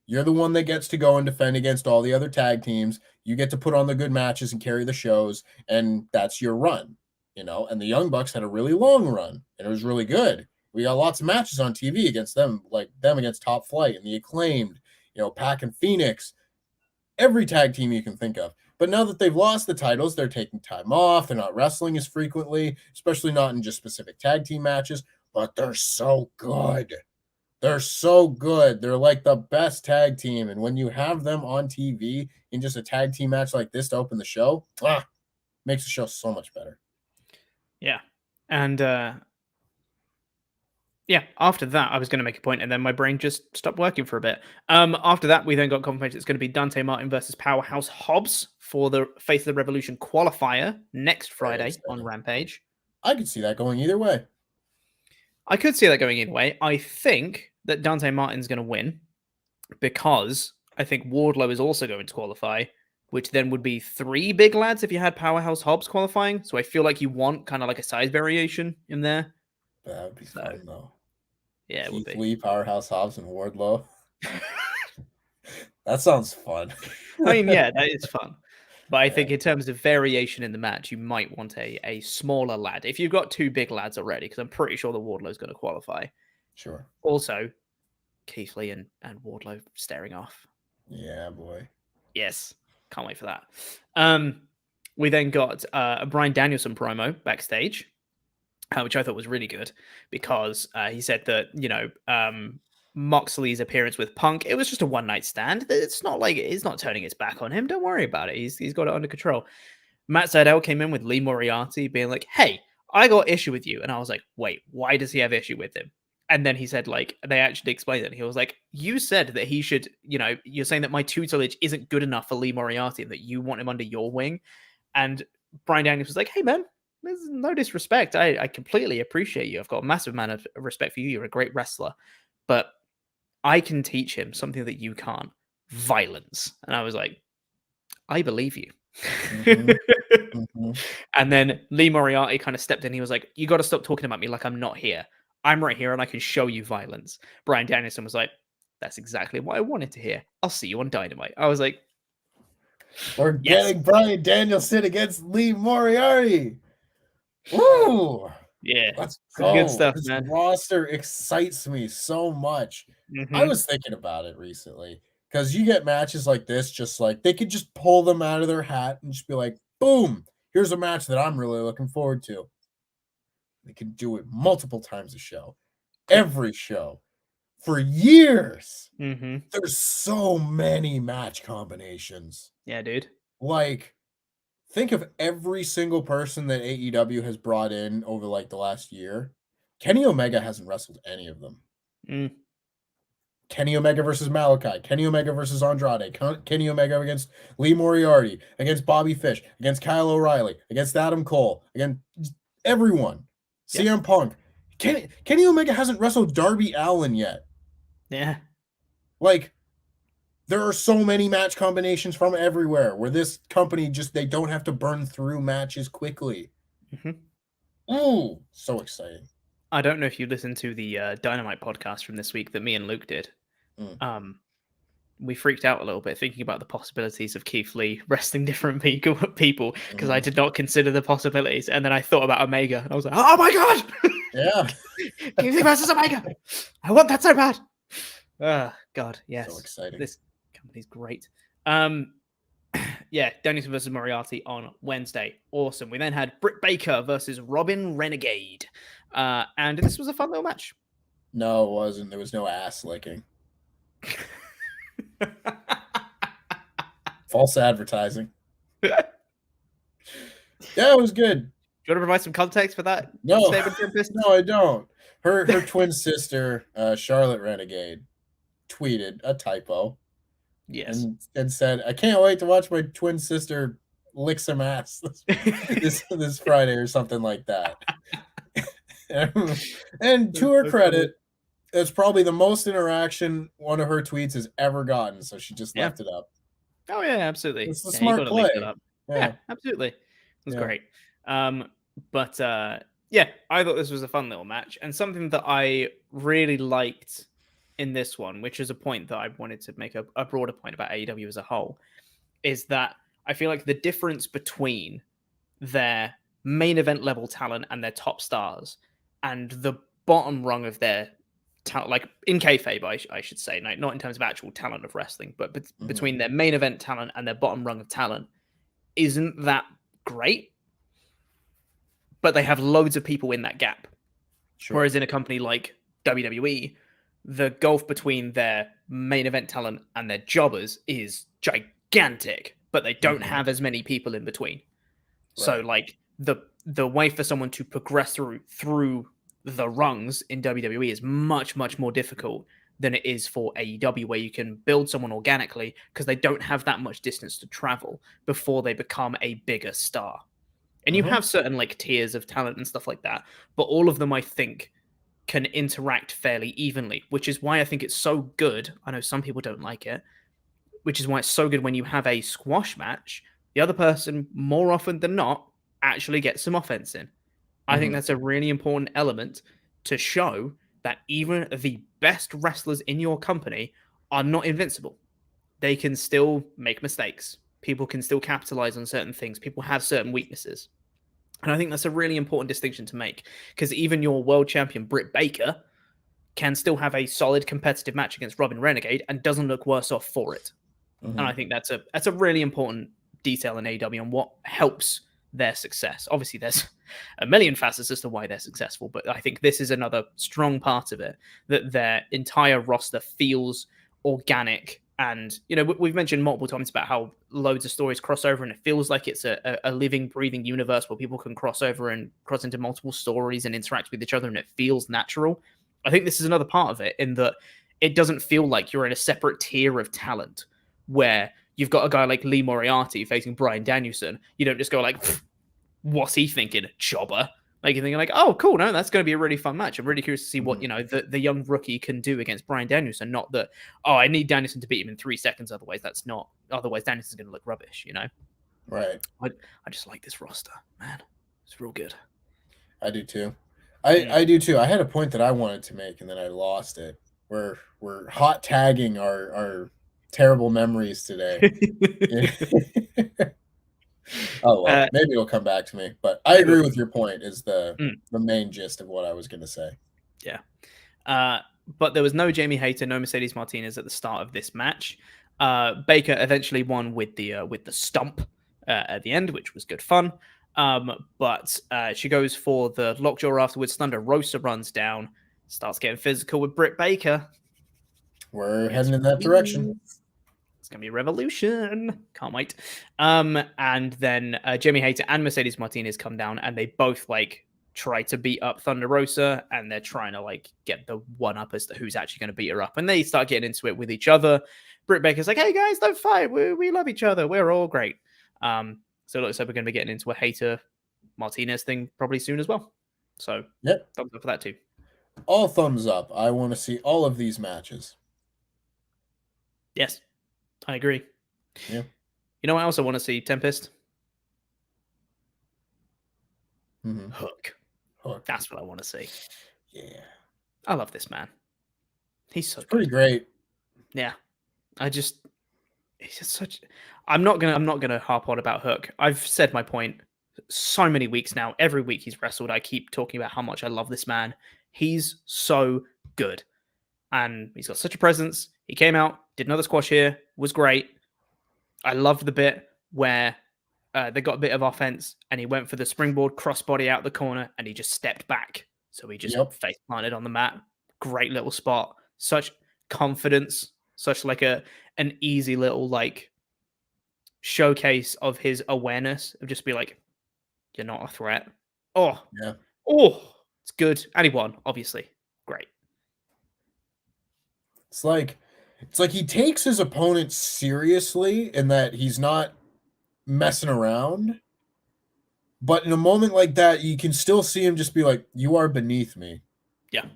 You're the one that gets to go and defend against all the other tag teams. You get to put on the good matches and carry the shows, and that's your run, you know? And the Young Bucks had a really long run, and it was really good. We got lots of matches on TV against them, like them against Top Flight and the Acclaimed, you know, Pac and Phoenix, every tag team you can think of. But now that they've lost the titles, they're taking time off. They're not wrestling as frequently, especially not in just specific tag team matches, but they're so good. They're so good. They're like the best tag team. And when you have them on TV in just a tag team match like this to open the show, makes the show so much better. Yeah. And after that, I was going to make a point, and then my brain just stopped working for a bit. After that, we then got confirmation it's going to be Dante Martin versus Powerhouse Hobbs for the Face of the Revolution qualifier next Friday on Rampage. I could see that going either way. I could see that going either way. I think that Dante Martin's going to win because I think Wardlow is also going to qualify, which then would be 3 big lads if you had Powerhouse Hobbs qualifying. So I feel like you want kind of like a size variation in there. That would be fun, though. Yeah, it would be. Lee, Powerhouse Hobbs, and Wardlow. That sounds fun. I mean, yeah, that is fun. But I think in terms of variation in the match, you might want a smaller lad. If you've got 2 big lads already, because I'm pretty sure the Wardlow's going to qualify. Sure. Also, Keith Lee and Wardlow staring off. Yeah, boy. Yes. Can't wait for that. We then got a Bryan Danielson promo backstage which I thought was really good because he said that, Moxley's appearance with Punk, it was just a one-night stand. It's not like he's not turning his back on him. Don't worry about it. He's got it under control. Matt Sydal came in with Lee Moriarty being like, hey, I got issue with you. And I was like, wait, why does he have issue with him? And then he said, like, they actually explained it. He was like, you said that he should, you're saying that my tutelage isn't good enough for Lee Moriarty and that you want him under your wing. And Bryan Danielson was like, hey, man, there's no disrespect. I completely appreciate you. I've got a massive amount of respect for you. You're a great wrestler. But I can teach him something that you can't. Violence. And I was like, I believe you. And then Lee Moriarty kind of stepped in. He was like, you got to stop talking about me like I'm not here. I'm right here and I can show you violence. Bryan Danielson was like, that's exactly what I wanted to hear. I'll see you on Dynamite. I was like, we're getting Bryan Danielson against Lee Moriarty. Woo! Yeah, let's go. Good stuff, this man. Roster excites me so much. I was thinking about it recently because you get matches like this, just like they could just pull them out of their hat and just be like, boom, here's a match that I'm really looking forward to. They can do it multiple times a show, every show, for years. There's so many match combinations. Yeah, dude. Like, think of every single person that AEW has brought in over like the last year. Kenny Omega hasn't wrestled any of them. Kenny Omega versus Malachi, Kenny Omega versus Andrade, Kenny Omega against Lee Moriarty, against Bobby Fish, against Kyle O'Reilly, against Adam Cole, against everyone. CM Punk. Kenny Omega hasn't wrestled Darby Allin yet. Yeah. Like, there are so many match combinations from everywhere where this company they don't have to burn through matches quickly. Ooh, so exciting. I don't know if you listened to the Dynamite podcast from this week that me and Luke did. We freaked out a little bit thinking about the possibilities of Keith Lee wrestling different people because I did not consider the possibilities. And then I thought about Omega and I was like, oh my God! Yeah. Keith Lee versus Omega! I want that so bad! God, yes. So exciting. This company's great. Danielson versus Moriarty on Wednesday. Awesome. We then had Britt Baker versus Robin Renegade. And this was a fun little match. No, it wasn't. There was no ass licking. False advertising. Yeah, it was good. Do you want to provide some context for that? No, no, I don't. Her twin sister, Charlotte Renegade, tweeted a typo. Yes. And said, I can't wait to watch my twin sister lick some ass this Friday or something like that. And to her credit, it's probably the most interaction one of her tweets has ever gotten. So she just left it up. Oh, yeah, absolutely. It's a smart play. Yeah, absolutely. It was great. But I thought this was a fun little match and something that I really liked in this one, which is a point that I wanted to make a broader point about AEW as a whole, is that I feel like the difference between their main event level talent and their top stars and the bottom rung of their talent, like in kayfabe, I should say, not in terms of actual talent of wrestling, but between their main event talent and their bottom rung of talent, isn't that great. But they have loads of people in that gap. Sure. Whereas in a company like WWE, the gulf between their main event talent and their jobbers is gigantic, but they don't have as many people in between. Right. So like the way for someone to progress through the rungs in WWE is much, much more difficult than it is for AEW, where you can build someone organically because they don't have that much distance to travel before they become a bigger star. And you have certain like tiers of talent and stuff like that, but all of them, I think, can interact fairly evenly, which is why I think it's so good. I know some people don't like it, which is why it's so good when you have a squash match, the other person, more often than not, actually gets some offense in. I think that's a really important element to show that even the best wrestlers in your company are not invincible. They can still make mistakes. People can still capitalize on certain things. People have certain weaknesses. And I think that's a really important distinction to make, because even your world champion, Britt Baker, can still have a solid competitive match against Robin Renegade and doesn't look worse off for it. And I think that's a really important detail in AEW and what helps their success. Obviously, there's a million facets as to why they're successful, but I think this is another strong part of it, that their entire roster feels organic. And, you know, we've mentioned multiple times about how loads of stories cross over, and it feels like it's a living, breathing universe where people can cross over and cross into multiple stories and interact with each other, and it feels natural. I think this is another part of it, in that it doesn't feel like you're in a separate tier of talent where you've got a guy like Lee Moriarty facing Bryan Danielson. You don't just go like, what's he thinking, jobber? Like, you're thinking like, oh, cool, no, that's going to be a really fun match. I'm really curious to see what, you know, the young rookie can do against Bryan Danielson. Not that, oh, I need Danielson to beat him in 3 seconds. Otherwise Danielson's going to look rubbish, you know? Right. I just like this roster, man. It's real good. I do too. I do too. I had a point that I wanted to make, and then I lost it. We're hot tagging our terrible memories today. Oh well, maybe it'll come back to me. But I agree with your point. Is the main gist of what I was going to say. Yeah. But there was no Jamie Hayter, no Mercedes Martinez at the start of this match. Baker eventually won with the stump at the end, which was good fun. But she goes for the lockjaw afterwards. Thunder Rosa runs down, starts getting physical with Britt Baker. We're heading in that direction. It's going to be a revolution. Can't wait. And then Jamie Hayter and Mercedes Martinez come down, and they both like try to beat up Thunder Rosa, and they're trying to like get the one up as to who's actually going to beat her up. And they start getting into it with each other. Britt Baker's like, hey guys, don't fight. We love each other. We're all great. So it looks like we're going to be getting into a Hayter Martinez thing probably soon as well. So yep, thumbs up for that too. All thumbs up. I want to see all of these matches. Yes, I agree. Yeah. You know what else I want to see? Tempest. Hook. That's what I want to see. Yeah. I love this man. He's so pretty great. Yeah. He's just such. I'm not gonna harp on about Hook. I've said my point so many weeks now. Every week he's wrestled, I keep talking about how much I love this man. He's so good, and he's got such a presence. He came out, did another squash here, was great. I loved the bit where they got a bit of offense, and he went for the springboard crossbody out the corner, and he just stepped back. So he just face planted on the mat. Great little spot. Such confidence. Such like an easy little like showcase of his awareness of just be like, you're not a threat. Oh, yeah. Oh, it's good. And he won, obviously. Great. It's like he takes his opponent seriously in that he's not messing around. But in a moment like that, you can still see him just be like, you are beneath me. Yeah.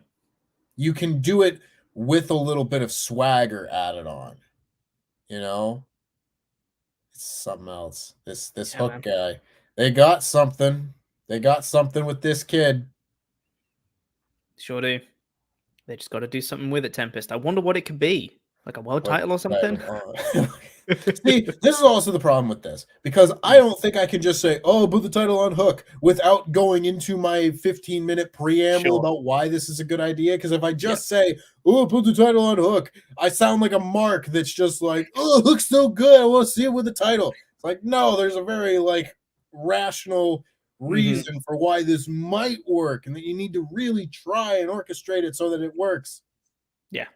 You can do it with a little bit of swagger added on. You know? It's something else. This Hook guy. They got something. They got something with this kid. Sure do. They just got to do something with it, Tempest. I wonder what it could be. Like a world title or something? See, this is also the problem with this. Because I don't think I can just say, oh, put the title on Hook without going into my 15-minute preamble about why this is a good idea. Because if I just say, oh, put the title on Hook, I sound like a mark that's just like, oh, Hook's so good. I want to see it with the title. It's like, no, there's a very like rational reason for why this might work, and that you need to really try and orchestrate it so that it works. Yeah.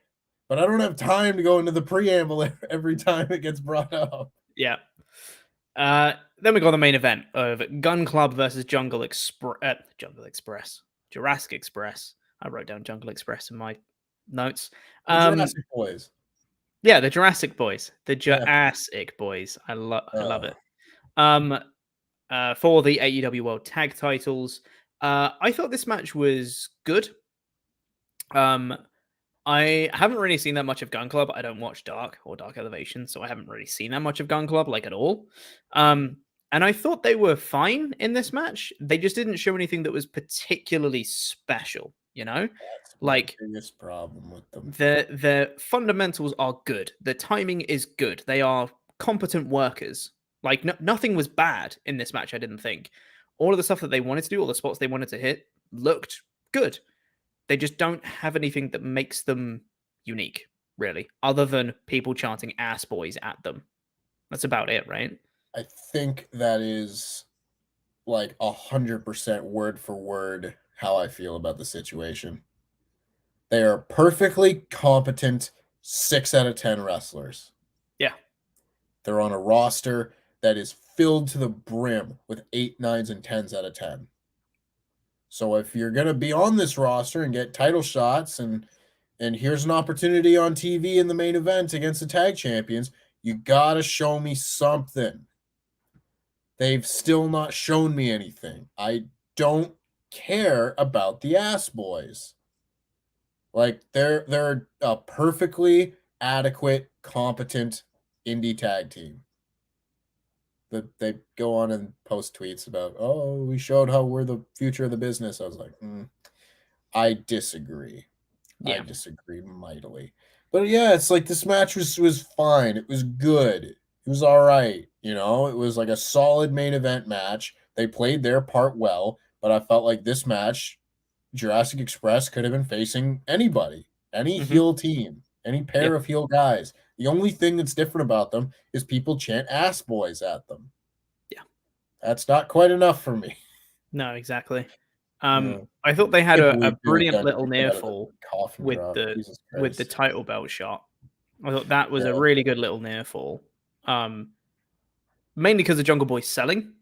But I don't have time to go into the preamble every time it gets brought up. Yeah. Then we got the main event of Gun Club versus Jungle Express. Jurassic Express. I wrote down Jungle Express in my notes. Jurassic Boys. Yeah, the Jurassic Boys. The Jurassic Boys. I love it. For the AEW World Tag Titles. I thought this match was good. I haven't really seen that much of Gun Club. I don't watch Dark or Dark Elevation, so I haven't really seen that much of Gun Club, like at all. And I thought they were fine in this match. They just didn't show anything that was particularly special, you know? That's like the biggest problem with them. The fundamentals are good. The timing is good. They are competent workers. Like nothing was bad in this match, I didn't think. All of the stuff that they wanted to do, all the spots they wanted to hit, looked good. They just don't have anything that makes them unique, really, other than people chanting ass boys at them. That's about it, right? I think that is like 100% word for word how I feel about the situation. They are perfectly competent 6 out of 10 wrestlers. Yeah. They're on a roster that is filled to the brim with 8, 9s, and 10s out of 10. So if you're going to be on this roster and get title shots and here's an opportunity on TV in the main event against the tag champions, you got to show me something. They've still not shown me anything. I don't care about the Ass Boys. Like they're a perfectly adequate, competent indie tag team. They go on and post tweets about, oh, we showed how we're the future of the business. I was like, I disagree. Yeah. I disagree mightily. But yeah, it's like this match was fine. It was good. It was all right. You know, it was like a solid main event match. They played their part well, but I felt like this match, Jurassic Express could have been facing anybody, any heel team, any pair of heel guys. The only thing that's different about them is people chant Ass Boys at them. Yeah. That's not quite enough for me. No, exactly. I thought they had a brilliant little near fall with the title belt shot. I thought that was a really good little near fall. Mainly because of Jungle Boy selling.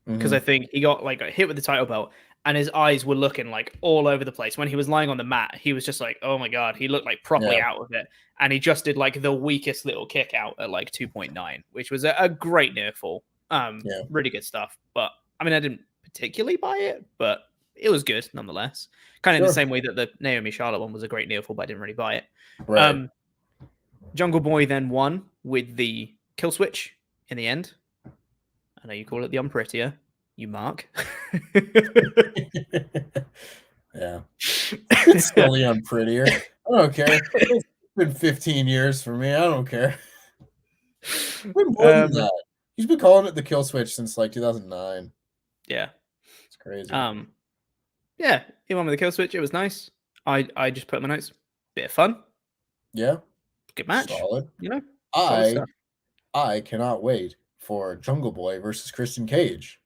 Because I think he got like hit with the title belt and his eyes were looking like all over the place. When he was lying on the mat, he was just like, oh my God, he looked like properly out of it. And he just did like the weakest little kick out at like 2.9, which was a great near fall. Really good stuff. But I mean, I didn't particularly buy it, but it was good nonetheless. Kind of in the same way that the Naomi Charlotte one was a great near fall, but I didn't really buy it. Right. Jungle Boy then won with the kill switch in the end. I know you call it the unprettier, you mark. Yeah. It's still the unprettier. I don't care. It's been 15 years for me. I don't care. It's been more than that. He's been calling it the kill switch since like 2009. Yeah. It's crazy. Yeah, he won with the kill switch. It was nice. I just put in my notes. Bit of fun. Yeah. Good match. Solid. You know? I cannot wait for Jungle Boy versus Christian Cage.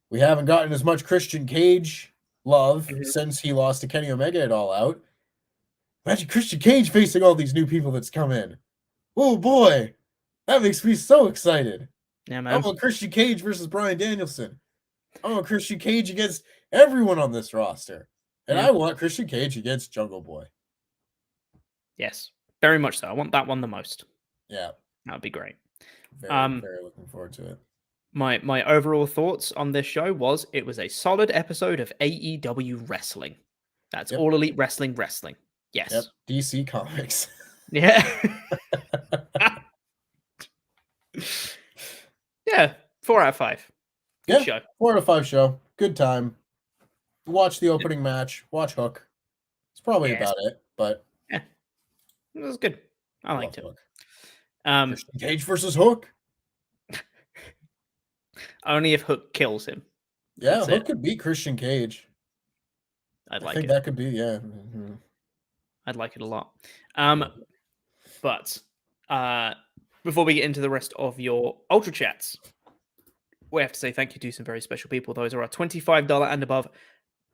We haven't gotten as much Christian Cage love since he lost to Kenny Omega at All Out. Imagine Christian Cage facing all these new people that's come in. Oh boy, that makes me so excited. Yeah, man. I want Christian Cage versus Bryan Danielson. I want Christian Cage against everyone on this roster. And I want Christian Cage against Jungle Boy. Yes, very much so. I want that one the most. Yeah. That would be great. Very looking forward to it. My overall thoughts on this show was it was a solid episode of AEW wrestling. That's All Elite Wrestling. Yes. Yep. DC Comics. Yeah. Yeah. 4 out of 5. Good show. 4 out of 5 show. Good time. Watch the opening match. Watch Hook. It's probably about it, but yeah, it was good. I liked it. Christian Cage versus Hook. Only if Hook kills him. Yeah, Hook could beat Christian Cage. I think it. That could be, yeah. Mm-hmm. I'd like it a lot. But before we get into the rest of your Ultrachats, we have to say thank you to some very special people. Those are our $25 and above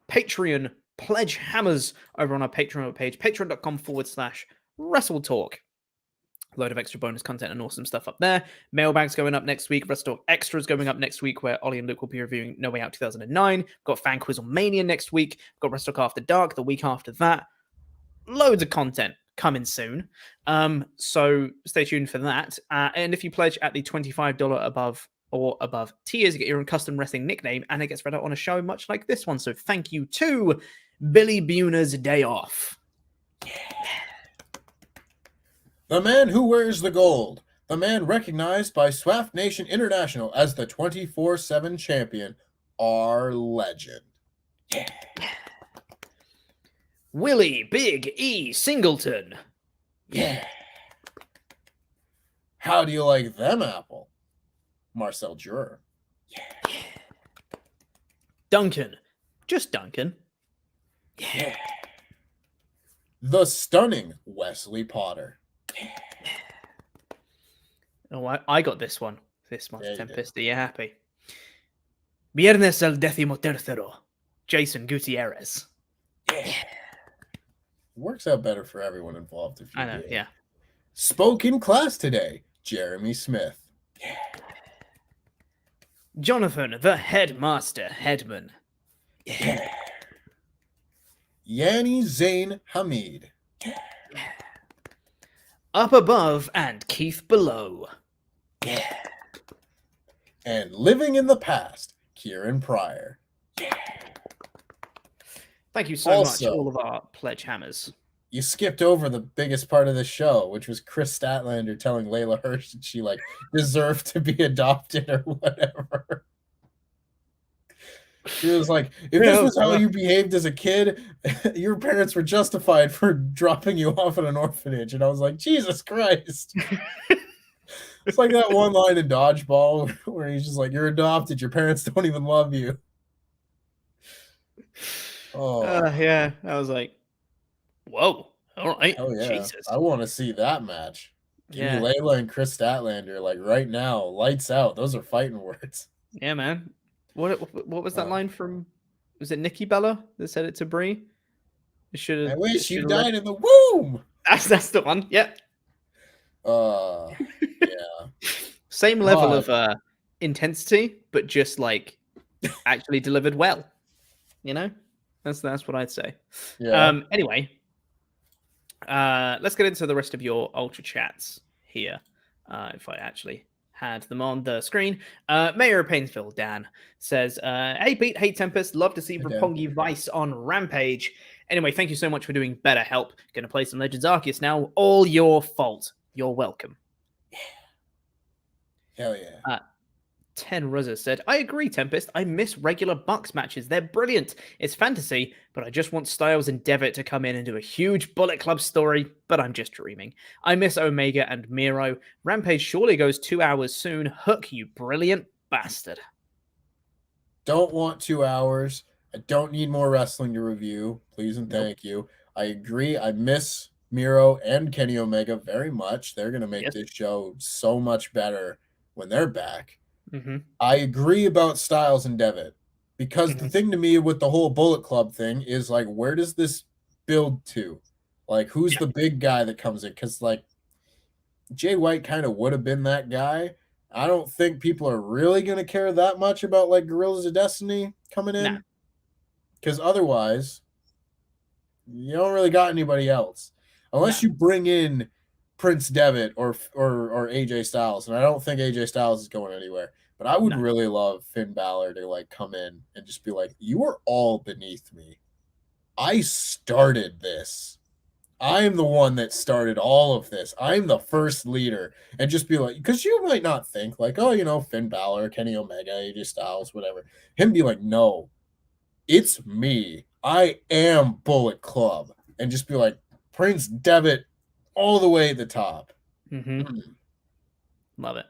Patreon Pledgehammers over on our Patreon page, patreon.com/WrestleTalk. A load of extra bonus content and awesome stuff up there. Mailbag's going up next week. WrestleTalk Extra's going up next week, where Ollie and Luke will be reviewing No Way Out 2009. We've got Fan Quiz on Mania next week. We've got WrestleTalk After Dark the week after that. Loads of content coming soon. So stay tuned for that. And if you pledge at the $25 above or above tiers, you get your own custom wrestling nickname, and it gets read out on a show much like this one. So thank you to Billy Buhner's Day Off. Yeah. The man who wears the gold. The man recognized by SWAF Nation International as the 24/7 champion. Our legend. Yeah. Willie Big E Singleton. Yeah. How do you like them, Apple? Marcel Juror. Yeah. Duncan. Just Duncan. Yeah. The stunning Wesley Potter. Oh, I got this one this month, yeah, Tempest. Are you happy? Viernes el 13º. Jason Gutierrez. Yeah. Works out better for everyone involved if you I know, do. yeah. Spoke in class today. Jeremy Smith. Yeah. Jonathan, the headmaster Headman. Yeah. Yanni Zayn Hamid. Yeah. Up above and Keith below. Yeah. And living in the past, Kieran Pryor. Yeah. Thank you so much, all of our Pledgehammers. You skipped over the biggest part of the show, which was Chris Statlander telling Layla Hirsch that she deserved to be adopted or whatever. She was like, if this was how you behaved as a kid, your parents were justified for dropping you off at an orphanage. And I was like, Jesus Christ. It's like that one line in Dodgeball where he's just like, you're adopted. Your parents don't even love you. Oh, yeah. I was like, whoa. All right. Oh, yeah. Jesus. I want to see that match. Give me Layla and Chris Statlander right now. Lights out. Those are fighting words. Yeah, man. What was that line from? Was it Nikki Bella that said it to Brie? I wish you died in the womb. That's the one. Yep. Yeah. Same level of intensity, but just actually delivered well. You know, that's what I'd say. Yeah. Anyway, let's get into the rest of your Ultrachats here. If I actually had them on the screen. Mayor of Painesville, Dan, says, hey, Pete, hey, Tempest. Love to see Roppongi Vice on Rampage. Anyway, thank you so much for doing better help. Going to play some Legends Arceus now. All your fault. You're welcome. Yeah. Hell yeah. 10 Ruzza said, I agree, Tempest. I miss regular Bucks matches. They're brilliant. It's fantasy, but I just want Styles and Devitt to come in and do a huge Bullet Club story, but I'm just dreaming. I miss Omega and Miro. Rampage surely goes 2 hours soon. Hook, you brilliant bastard. Don't want 2 hours. I don't need more wrestling to review. Please and thank you. I agree. I miss Miro and Kenny Omega very much. They're going to make this show so much better when they're back. Mm-hmm. I agree about Styles and Devitt because the thing to me with the whole Bullet Club thing is where does this build to? Who's the big guy that comes in? Because Jay White kind of would have been that guy. I don't think people are really going to care that much about Gorillas of Destiny coming in because otherwise you don't really got anybody else unless you bring in Prince Devitt or AJ Styles, and I don't think AJ Styles is going anywhere. But I would really love Finn Balor to come in and just be like, "You are all beneath me. I started this. I'm the one that started all of this. I'm the first leader." And just be like, because you might not think Finn Balor, Kenny Omega, AJ Styles, whatever. Him be like, "No, it's me. I am Bullet Club," and just be like, Prince Devitt. All the way at the top. Love it.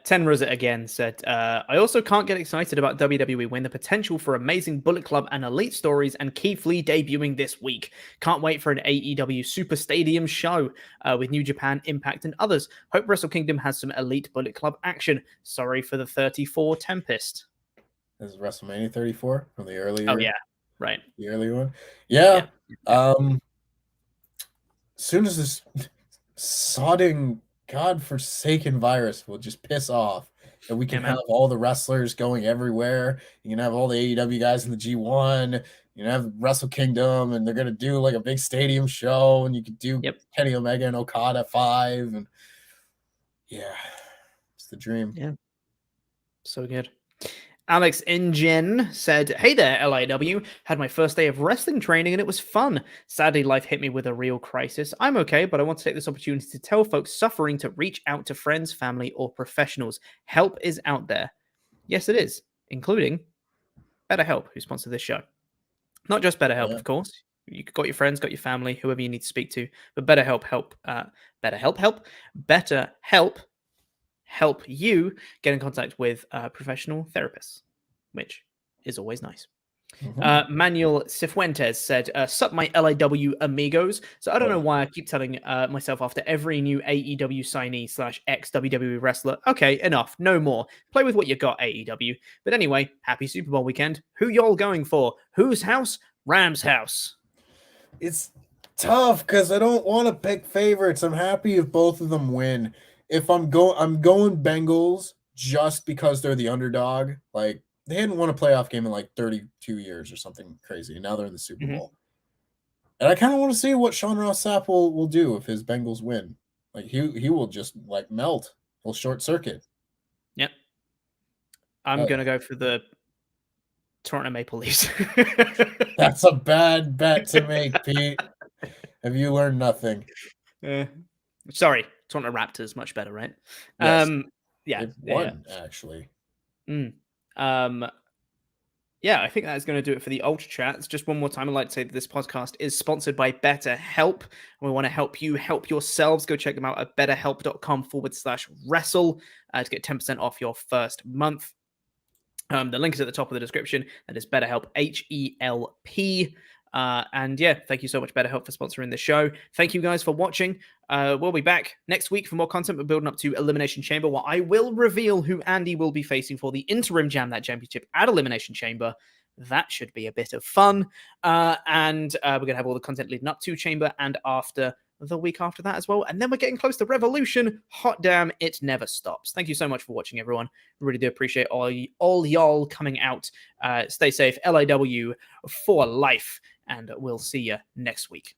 10 Rosa again said, I also can't get excited about WWE when the potential for amazing Bullet Club and Elite stories and Keith Lee debuting this week. Can't wait for an AEW Super Stadium show with New Japan, Impact, and others. Hope Wrestle Kingdom has some Elite Bullet Club action. Sorry for the 34 Tempest. This is WrestleMania 34 from the earlier. Oh, yeah. Right. The early one. Yeah. As soon as this sodding godforsaken virus will just piss off and we can have all the wrestlers going everywhere. You can have all the AEW guys in the G1. You can have Wrestle Kingdom, and they're going to do a big stadium show, and you could do Kenny Omega and Okada 5. And it's the dream. Yeah. So good. Alex InGen said, hey there, LIW. Had my first day of wrestling training and it was fun. Sadly, life hit me with a real crisis. I'm okay, but I want to take this opportunity to tell folks suffering to reach out to friends, family, or professionals. Help is out there. Yes, it is, including BetterHelp, who sponsored this show. You just BetterHelp, of course. You got your friends, got your family, whoever you need to speak to. But BetterHelp help you get in contact with professional therapists, which is always nice. Manuel Cifuentes said, sup my LAW amigos. So I don't know why I keep telling myself after every new AEW signee / ex-WWE wrestler, okay, enough, no more. Play with what you got, AEW. But anyway, happy Super Bowl weekend. Who y'all going for? Whose house? Rams' house. It's tough because I don't want to pick favorites. I'm happy if both of them win. If I'm going Bengals just because they're the underdog. Like, they hadn't won a playoff game in like 32 years or something crazy. And now they're in the Super Bowl. And I kind of want to see what Sean Ross Sapp will do if his Bengals win. Like, he will just like melt. He'll short circuit. Yep. I'm going to go for the Toronto Maple Leafs. That's a bad bet to make, Pete. Have you learned nothing? Sorry, Toronto Raptors, much better, right? Yes. Yeah. They've won, actually. Yeah, I think that's going to do it for the Ultrachats. Just one more time, I'd like to say that this podcast is sponsored by BetterHelp. We want to help you help yourselves. Go check them out at betterhelp.com/wrestle to get 10% off your first month. The link is at the top of the description. That is BetterHelp, HELP. And yeah, thank you so much, BetterHelp, for sponsoring the show. Thank you guys for watching. We'll be back next week for more content. We're building up to Elimination Chamber, where I will reveal who Andy will be facing for the interim Jam That Championship at Elimination Chamber. That should be a bit of fun. And we're going to have all the content leading up to Chamber and after the week after that as well. And then we're getting close to Revolution. Hot damn, it never stops. Thank you so much for watching, everyone. Really do appreciate all y'all coming out. Stay safe. LAW for life. And we'll see you next week.